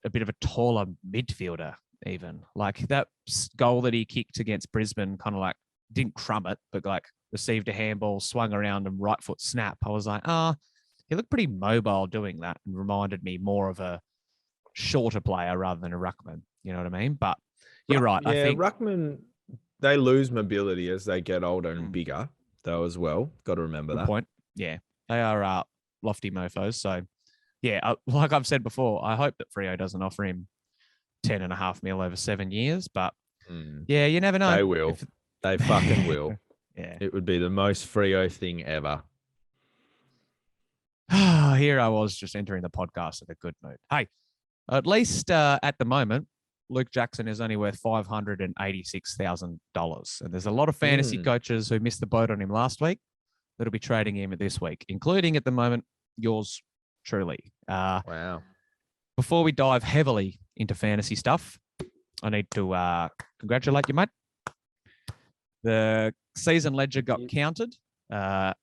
a bit of a taller midfielder even. Like that goal that he kicked against Brisbane kind of like didn't crumb it, but like received a handball, swung around and right foot snap. I was like, he looked pretty mobile doing that and reminded me more of a shorter player rather than a ruckman. You know what I mean? But you're right. Yeah, I think ruckman, they lose mobility as they get older and bigger, though, as well. Got to remember that. Point. Yeah, they are lofty mofos. So, yeah, like I've said before, I hope that Freo doesn't offer him 10.5 mil over 7 years. But yeah, you never know. They will. They fucking will. Yeah, it would be the most Freo thing ever. Here I was just entering the podcast in a good mood. Hey, at least at the moment, Luke Jackson is only worth $586,000. And there's a lot of fantasy coaches who missed the boat on him last week that'll be trading him this week, including at the moment yours truly. Wow. Before we dive heavily into fantasy stuff, I need to congratulate you, mate. The season ledger got counted. I'm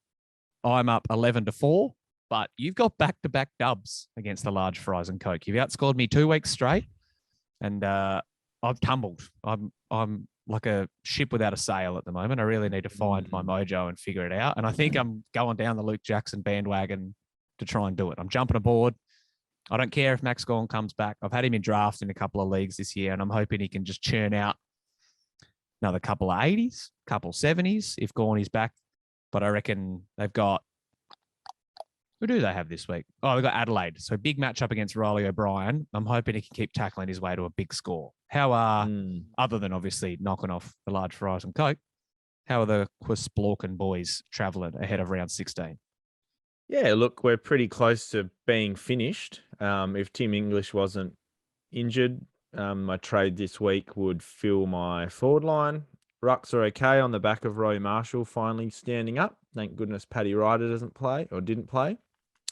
up 11-4. But you've got back-to-back dubs against the large fries and Coke. You've outscored me 2 weeks straight, and I've tumbled. I'm like a ship without a sail at the moment. I really need to find my mojo and figure it out. And I think I'm going down the Luke Jackson bandwagon to try and do it. I'm jumping aboard. I don't care if Max Gawn comes back. I've had him in draft in a couple of leagues this year, and I'm hoping he can just churn out another couple of 80s, couple 70s if Gawn is back. But I reckon they've got... Who do they have this week? Oh, they've got Adelaide. So big matchup against Riley O'Brien. I'm hoping he can keep tackling his way to a big score. How are, other than obviously knocking off the large fries and Coke, how are the Quisplorkin boys travelling ahead of round 16? Yeah, look, we're pretty close to being finished. If Tim English wasn't injured, my trade this week would fill my forward line. Rucks are okay on the back of Roy Marshall finally standing up. Thank goodness Paddy Ryder didn't play.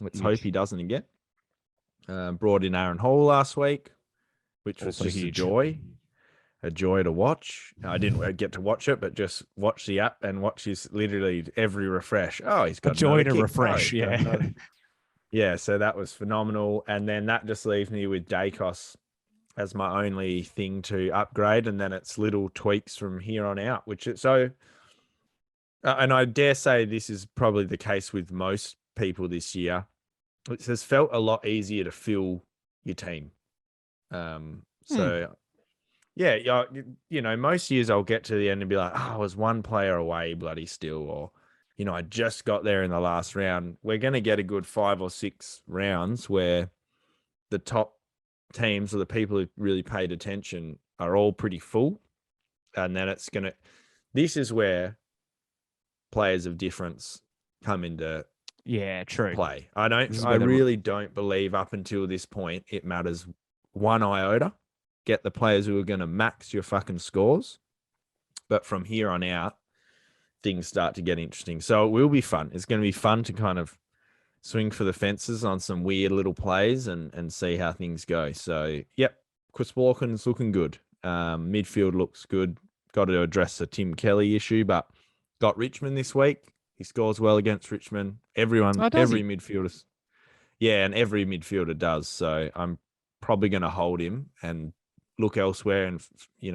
Let's hope he doesn't again. Brought in Aaron Hall last week, which was just a joy. a joy to watch. I didn't get to watch it, but just watch the app and watch his literally every refresh. Oh, he's got A joy to kick. refresh, yeah. Yeah, so that was phenomenal. And then that just leaves me with Dacos as my only thing to upgrade. And then it's little tweaks from here on out, and I dare say this is probably the case with most people this year. It has felt a lot easier to fill your team. So yeah, most years I'll get to the end and be like, oh, I was one player away, bloody still, or, I just got there in the last round. We're going to get a good 5 or 6 rounds where the top teams or the people who really paid attention are all pretty full. And then this is where players of difference come into true play. I really don't believe up until this point it matters one iota. Get the players who are going to max your fucking scores. But from here on out, things start to get interesting. So it will be fun. It's going to be fun to kind of swing for the fences on some weird little plays and see how things go. So, yep, Chris Walken's looking good. Midfield looks good. Got to address the Tim Kelly issue, but got Richmond this week. He scores well against Richmond. Every midfielder. Yeah, and every midfielder does. So I'm probably going to hold him and look elsewhere and,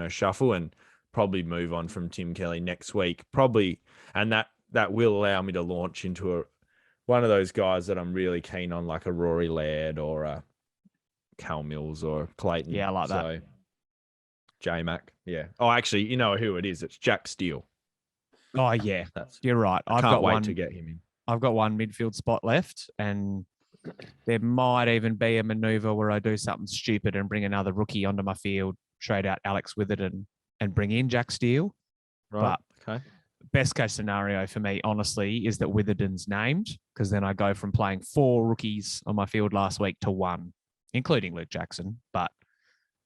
shuffle and probably move on from Tim Kelly next week. Probably, and that will allow me to launch into one of those guys that I'm really keen on, like a Rory Laird or a Cal Mills or Clayton. Yeah, I like that. J-Mac, yeah. Oh, actually, you know who it is. It's Jack Steele. Oh, yeah, you're right. I can't wait to get him in. I've got one midfield spot left, and there might even be a maneuver where I do something stupid and bring another rookie onto my field, trade out Alex Witherden and bring in Jack Steele. Right. But okay. Best case scenario for me, honestly, is that Witherden's named, because then I go from playing 4 rookies on my field last week to 1, including Luke Jackson. But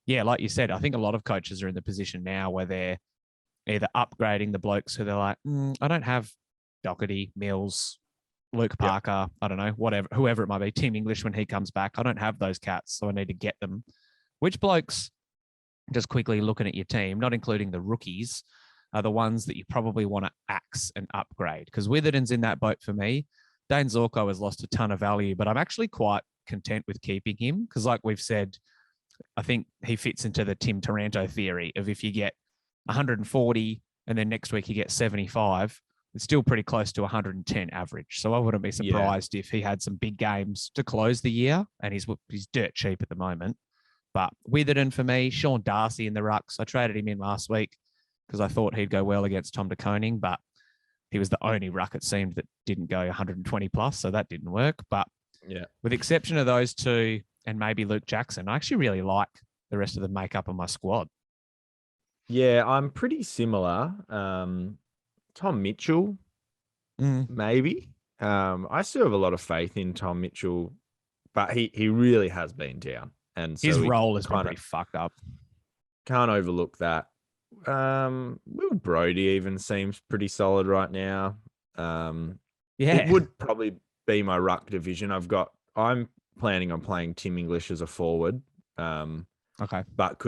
yeah, like you said, I think a lot of coaches are in the position now where they're either upgrading the blokes who they're like, I don't have Doherty, Mills, Luke Parker, I don't know, whoever it might be, Tim English when he comes back. I don't have those cats, so I need to get them. Which blokes, just quickly looking at your team, not including the rookies, are the ones that you probably want to axe and upgrade? Because Witherden's in that boat for me. Dane Zorko has lost a ton of value, but I'm actually quite content with keeping him because, like we've said, I think he fits into the Tim Taranto theory of if you get 140 and then next week you get 75, it's still pretty close to 110 average. So I wouldn't be surprised if he had some big games to close the year, and he's dirt cheap at the moment. But Witherden for me, Sean Darcy in the rucks. I traded him in last week because I thought he'd go well against Tom de Koning, but he was the only ruck, it seemed, that didn't go 120 plus, so that didn't work. But with the exception of those two and maybe Luke Jackson, I actually really like the rest of the makeup of my squad. Yeah, I'm pretty similar. Tom Mitchell, maybe. I still have a lot of faith in Tom Mitchell, but he really has been down. And so his role has been pretty fucked up. Can't overlook that. Will Brody even seems pretty solid right now. It would probably be my ruck division. I'm planning on playing Tim English as a forward. Okay. But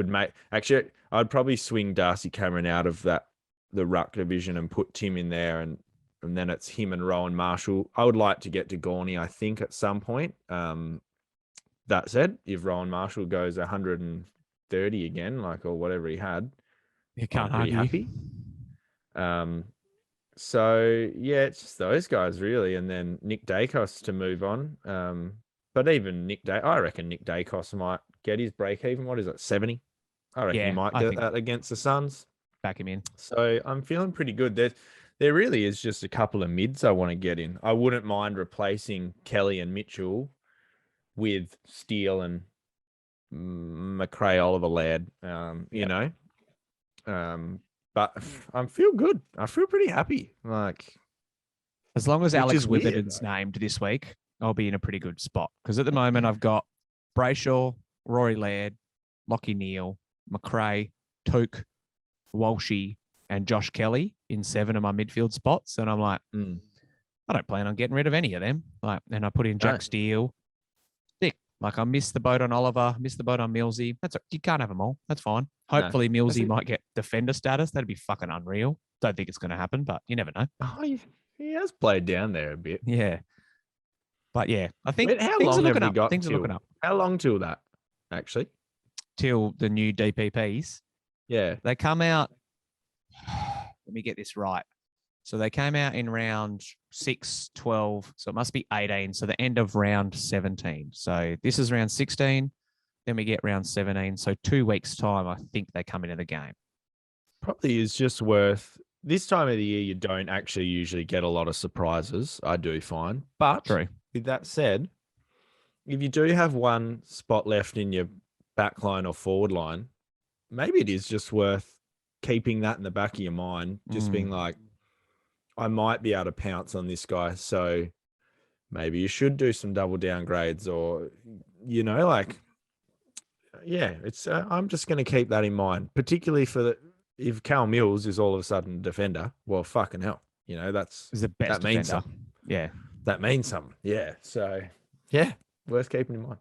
I'd probably swing Darcy Cameron out of the ruck division and put Tim in there, and then it's him and Rowan Marshall. I would like to get to Gorney, I think, at some point. That said, if Rowan Marshall goes 130 again, or whatever he had, you can't I'm pretty happy. So yeah, it's just those guys really, and then Nick Dacos to move on. But even I reckon Nick Dacos might get his break even. What is it, 70? I reckon he might get that against the Suns. Back him in. So I'm feeling pretty good. There really is just a couple of mids I want to get in. I wouldn't mind replacing Kelly and Mitchell with Steele and McRae, Oliver Laird. You know. But I feel good. I feel pretty happy. As long as Alex Witherden's named this week, I'll be in a pretty good spot. Because at the moment, I've got Brayshaw, Rory Laird, Lockie Neal, McRae, Took, Walshy, and Josh Kelly in 7 of my midfield spots. And I'm like, I don't plan on getting rid of any of them. And I put in Jack Steele. Like I missed the boat on Oliver, missed the boat on Millsy. You can't have them all. That's fine. Hopefully Millsy might get defender status. That'd be fucking unreal. Don't think it's going to happen, but you never know. Oh, he has played down there a bit. Yeah. But yeah, I think How things long are looking have we up. got Things are till? looking up How long till that, actually? till the new DPPs. Yeah. They come out. Let me get this right. So they came out in round 6, 12. So it must be 18. So the end of round 17. So this is round 16. Then we get round 17. So 2 weeks' time, I think they come into the game. Probably is just worth this time of the year. You don't actually usually get a lot of surprises. I do find. But True. with that said, if you do have one spot left in your back line or forward line, maybe it is just worth keeping that in the back of your mind. Just being like, I might be able to pounce on this guy. So maybe you should do some double downgrades or, it's, I'm just going to keep that in mind, particularly if Cal Mills is all of a sudden a defender. Well, fucking hell, He's the best that means defender. something. Yeah. That means something. Yeah. So yeah, worth keeping in mind.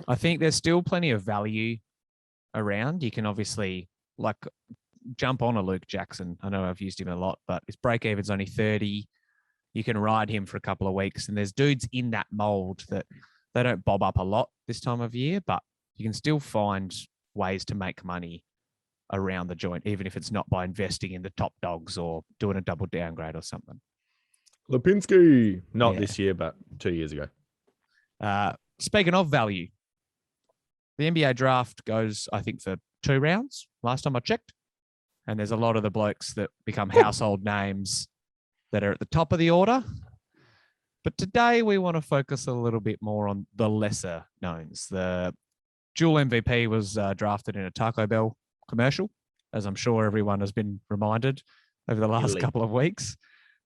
I think there's still plenty of value around. You can obviously jump on a Luke Jackson. I know I've used him a lot, but his break even's only 30. You can ride him for a couple of weeks. And there's dudes in that mold that they don't bob up a lot this time of year, but you can still find ways to make money around the joint, even if it's not by investing in the top dogs or doing a double downgrade or something. Lipinski. Not this year, but 2 years ago. Speaking of value, the NBA draft goes, I think, for 2 rounds last time I checked. And there's a lot of the blokes that become household names that are at the top of the order. But today we want to focus a little bit more on the lesser knowns. The dual MVP was drafted in a Taco Bell commercial, as I'm sure everyone has been reminded over the last couple of weeks.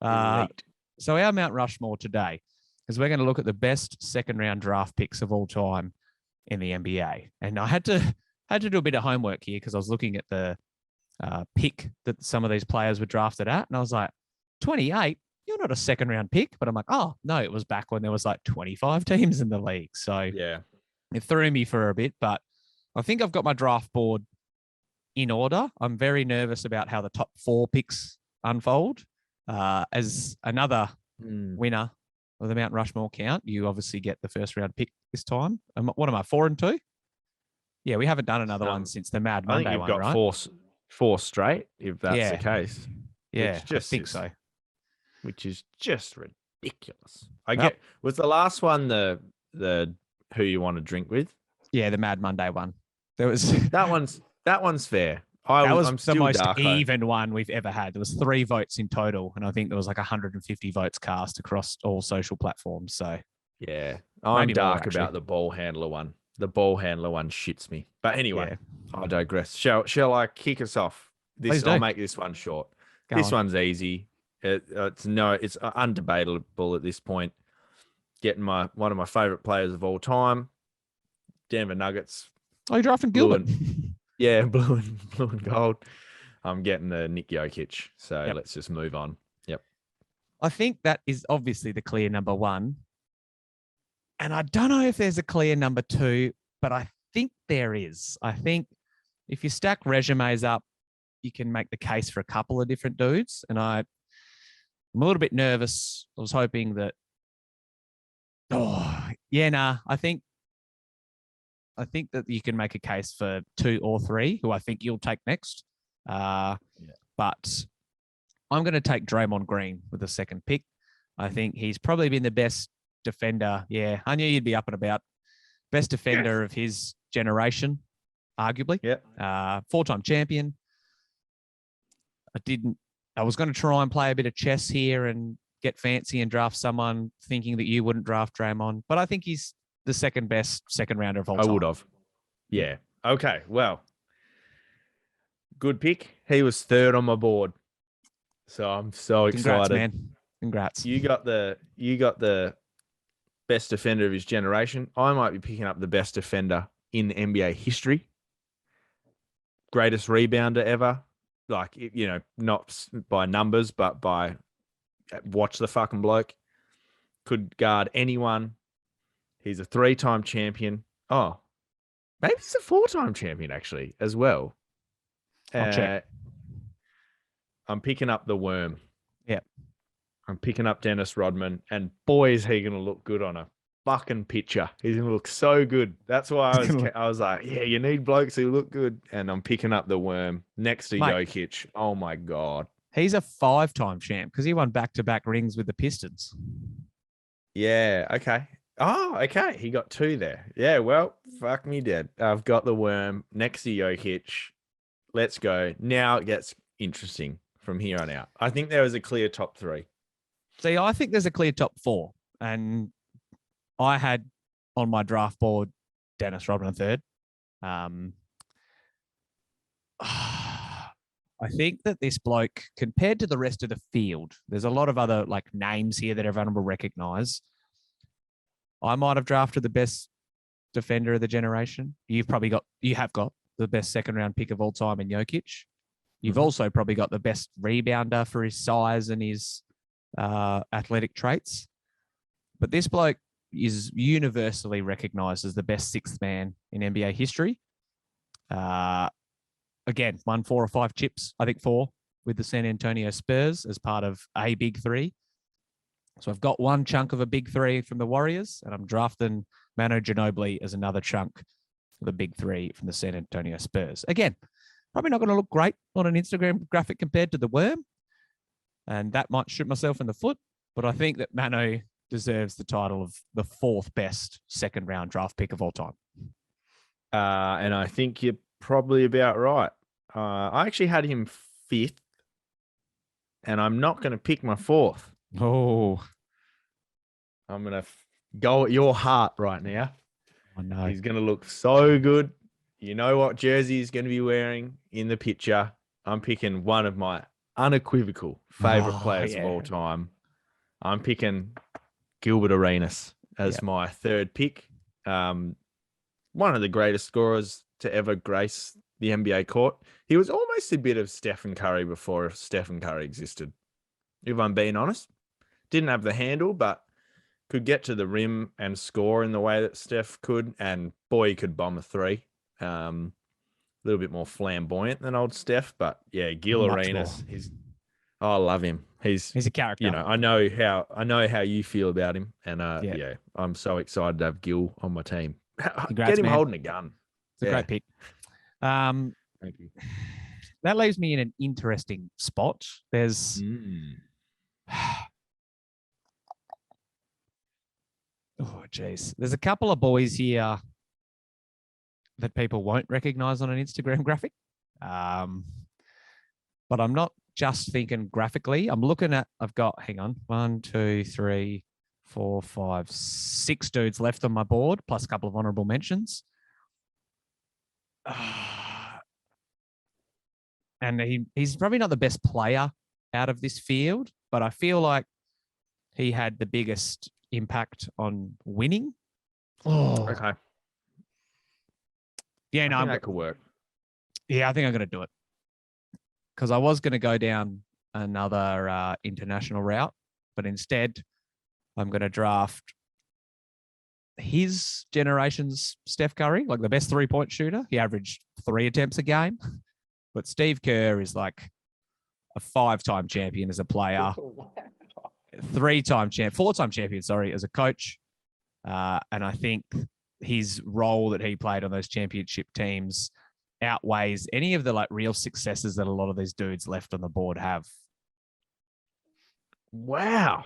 So our Mt Rushmore today is we're going to look at the best second-round draft picks of all time in the NBA. And I had to do a bit of homework here because I was looking at the pick that some of these players were drafted at. And I was like, 28, you're not a second-round pick. But I'm like, oh, no, it was back when there was 25 teams in the league. So yeah, it threw me for a bit. But I think I've got my draft board in order. I'm very nervous about how the top 4 picks unfold. As another winner of the Mt Rushmore count, you obviously get the first round pick this time. What am I, 4 and 2? Yeah, we haven't done another one since the Mad Monday one, I think you've got right? four straight, if that's the case. Yeah, I think so. Which is just ridiculous. Was the last one the who you want to drink with? Yeah, the Mad Monday one. There was that one's fair. I'm the most even one we've ever had. There was 3 votes in total, and I think there was 150 votes cast across all social platforms. So yeah, I'm dark about the ball handler one. The ball handler one shits me. But anyway, I digress. Shall I kick us off? I'll make this one short. This one's easy. It's undebatable at this point. Getting one of my favorite players of all time, Denver Nuggets. Oh, you're drafting Gilbert. Blue and gold. I'm getting the Nick Jokic. So let's just move on. Yep. I think that is obviously the clear number 1. And I don't know if there's a clear number 2, but I think there is. I think if you stack resumes up, you can make the case for a couple of different dudes. And I'm a little bit nervous. I was hoping that, I think that you can make a case for 2 or 3, who I think you'll take next. But I'm going to take Draymond Green with the second pick. I think he's probably been the best defender. Yeah, I knew you'd be up and about. Best defender of his generation, arguably. Yeah. 4-time champion. I was going to try and play a bit of chess here and get fancy and draft someone thinking that you wouldn't draft Draymond, but I think he's the second best second rounder of all time. I would have. Yeah. Okay. Well, good pick. He was 3rd on my board. So I'm so Congrats, excited. Man. Congrats. You got the best defender of his generation. I might be picking up the best defender in NBA history. Greatest rebounder ever. Not by numbers, but by watch the fucking bloke. Could guard anyone. He's a 3-time champion. Oh, maybe he's a 4-time champion actually as well. I'll check. I'm picking up the worm. Yep. I'm picking up Dennis Rodman, and boy, is he going to look good on a fucking picture. He's going to look so good. That's why I was like, yeah, you need blokes who look good. And I'm picking up the worm next to Mate, Jokic. Oh my God. he's a 5-time champ because he won back-to-back rings with the Pistons. Yeah. Okay. Oh, okay. He got 2 there. Yeah. Well, fuck me dead. I've got the worm next to Jokic. Let's go. Now it gets interesting from here on out. I think there was a clear top 3. See, I think there's a clear top 4. And I had on my draft board Dennis Rodman third. I think that this bloke, compared to the rest of the field, there's a lot of other like names here that everyone will recognize. I might have drafted the best defender of the generation. You have got the best second round pick of all time in Jokic. You've also probably got the best rebounder for his size and his athletic traits. But this bloke is universally recognized as the best 6th man in NBA history. Again, won 4 or 5 chips, I think 4, with the San Antonio Spurs as part of a big 3. So I've got one chunk of a big 3 from the Warriors, and I'm drafting Manu Ginobili as another chunk of the big 3 from the San Antonio Spurs. Again, probably not going to look great on an Instagram graphic compared to the worm, and that might shoot myself in the foot, but I think that Manu deserves the title of the 4th best second-round draft pick of all time. And I think you're probably about right. I actually had him 5th, and I'm not going to pick my 4th. Oh, I'm going to go at your heart right now. I know. He's going to look so good. You know what jersey he's going to be wearing in the picture. I'm picking one of my unequivocal favorite players of all time. I'm picking Gilbert Arenas as my 3rd pick. One of the greatest scorers to ever grace the NBA court. He was almost a bit of Stephen Curry before Stephen Curry existed, if I'm being honest. Didn't have the handle, but could get to the rim and score in the way that Steph could. And boy, he could bomb a 3. A little bit more flamboyant than old Steph, but yeah, Gil Arenas. I love him. He's a character. You know, I know how you feel about him, and yeah, I'm so excited to have Gil on my team. Congrats, get him man. holding a gun. It's a great pick. Thank you. That leaves me in an interesting spot. There's oh, geez. There's a couple of boys here that people won't recognize on an Instagram graphic. But I'm not just thinking graphically. I'm looking at, hang on, 1, 2, 3, 4, 5, 6 dudes left on my board, plus a couple of honorable mentions. And he's probably not the best player out of this field, but I feel like he had the biggest impact on winning. Oh, okay. Yeah, no, that could work. Yeah, I think I'm going to do it because I was going to go down another international route, but instead I'm going to draft his generation's Steph Curry, like the best 3-point shooter. He averaged 3 attempts a game, but Steve Kerr is like a 5-time champion as a player, 4-time champion, as a coach. And I think his role that he played on those championship teams outweighs any of the like real successes that a lot of these dudes left on the board have. Wow.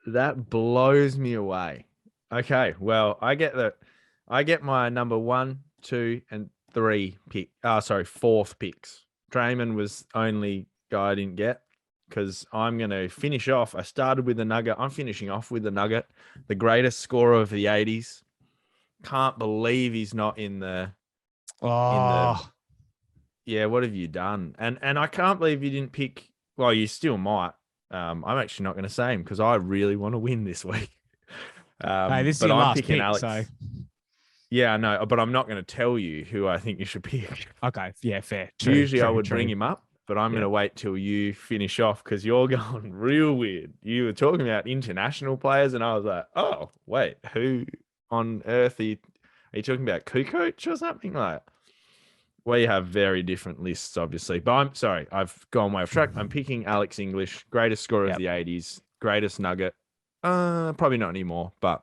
That blows me away. Okay, well, I get my number 1, 2, and 3 4th picks. Draymond was only guy I didn't get because I'm going to finish off. I started with the Nugget. I'm finishing off with the Nugget, the greatest scorer of the 80s. Can't believe he's not in the. Yeah, what have you done? And I can't believe you didn't pick. Well, you still might. I'm actually not going to say him because I really want to win this week. Hey, this is your last pick, Alex. So. Yeah, I know, but I'm not going to tell you who I think you should pick. Okay, yeah, fair. Usually I would bring him up, but I'm going to wait till you finish off because you're going real weird. You were talking about international players, and I was like, oh, wait, who on earth are you? Are you talking about Kukoc or something like? We have very different lists, obviously. But I'm sorry, I've gone way off track. I'm picking Alex English, greatest scorer of the 80s, greatest nugget. Probably not anymore, but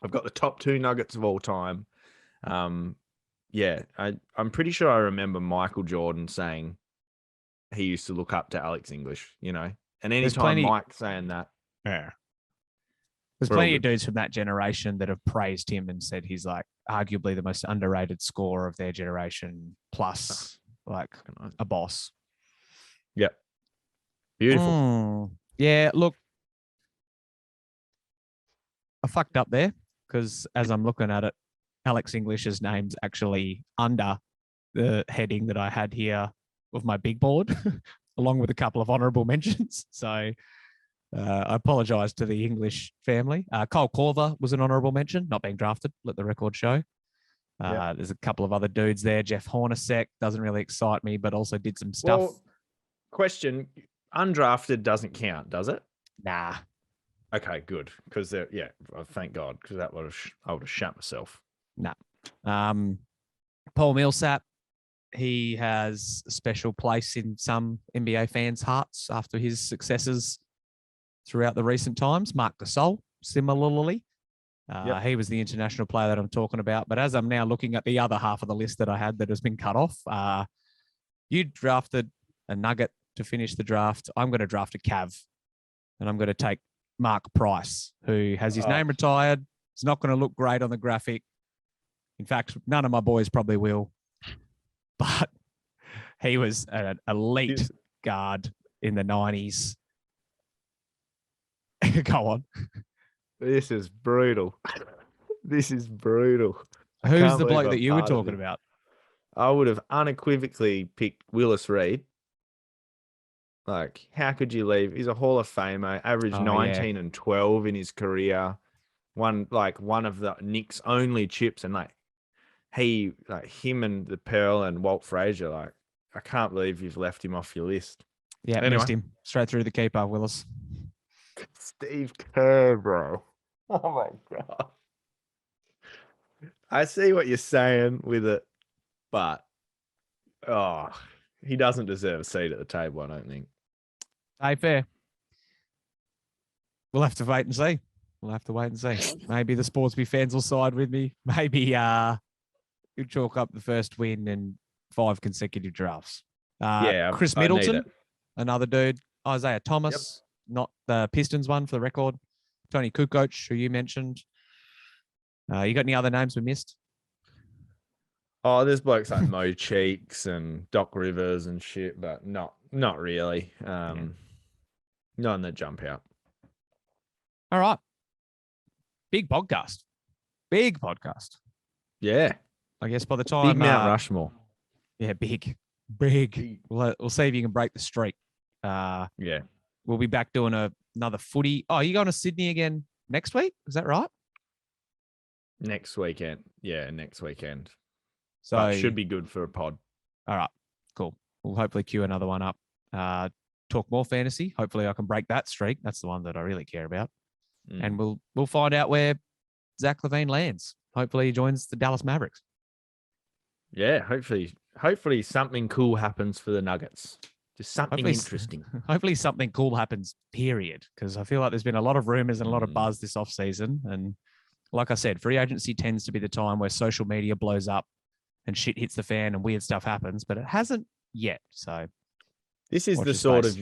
I've got the top 2 nuggets of all time. Yeah, I'm pretty sure I remember Michael Jordan saying he used to look up to Alex English, you know? And anytime Mike's saying that. Yeah. There's plenty of dudes from that generation that have praised him and said he's like arguably the most underrated scorer of their generation, plus like a boss. Yep. Beautiful. Yeah, look, I fucked up there because as I'm looking at it, Alex English's name's actually under the heading that I had here of my big board, along with a couple of honourable mentions. So I apologise to the English family. Kyle Korver was an honourable mention, not being drafted, let the record show. There's a couple of other dudes there. Jeff Hornacek doesn't really excite me, but also did some stuff. Well, question, undrafted doesn't count, does it? Nah. Okay, good. Because, thank God, because I would have shut myself. Nah. Paul Millsap, he has a special place in some NBA fans' hearts after his successes throughout the recent times. Marc Gasol, similarly. He was the international player that I'm talking about. But as I'm now looking at the other half of the list that I had that has been cut off, you drafted a nugget to finish the draft. I'm going to draft a Cav, and I'm going to take Mark Price, who has his name retired. It's not going to look great on the graphic. In fact, none of my boys probably will. But he was an elite guard in the 90s. Go on. This is brutal. This is brutal. Who's the bloke that you were talking about? I would have unequivocally picked Willis Reed. Like, how could you leave? He's a Hall of Famer, averaged 19 and 12 in his career. One of the Knicks' only chips, and him and the Pearl and Walt Frazier, I can't believe you've left him off your list. Yeah, anyway. Missed him. Straight through the keeper, Willis. Steve Kerr, bro. Oh my God. I see what you're saying with it, but he doesn't deserve a seat at the table, I don't think. Hey, fair. We'll have to wait and see. Maybe the Sportsby fans will side with me. Maybe you'll chalk up the first win in 5 consecutive drafts. Chris Middleton, another dude. Isaiah Thomas, not the Pistons one for the record. Tony Kukoc, who you mentioned. You got any other names we missed? Oh, there's blokes like Mo Cheeks and Doc Rivers and shit, but not really. None that jump out. All right. Big podcast. Yeah. I guess by the time... Big Mt Rushmore. Yeah, big. We'll see if you can break the streak. Yeah. We'll be back doing another footy. Oh, you going to Sydney again next week? Is that right? Next weekend. Yeah, next weekend. So but should be good for a pod. All right, cool. We'll hopefully queue another one up. Talk more fantasy. Hopefully I can break that streak. That's the one that I really care about. And we'll find out where Zach LaVine lands. Hopefully he joins the Dallas Mavericks. Yeah, hopefully something cool happens for the Nuggets. Just something interesting. Hopefully something cool happens, period. Because I feel like there's been a lot of rumors and a lot of buzz this offseason. And like I said, free agency tends to be the time where social media blows up and shit hits the fan and weird stuff happens, but it hasn't yet. So this is the sort of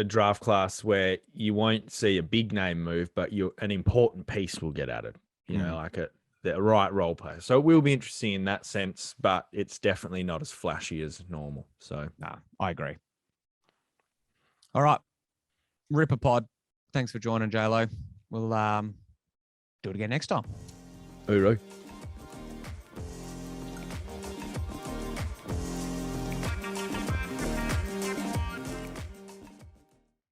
draft class where you won't see a big name move, but an important piece will get added, you know, like the right role player. So it will be interesting in that sense, but it's definitely not as flashy as normal. So I agree. All right. Ripper Pod. Thanks for joining, JLo. We'll do it again next time. Hooroo.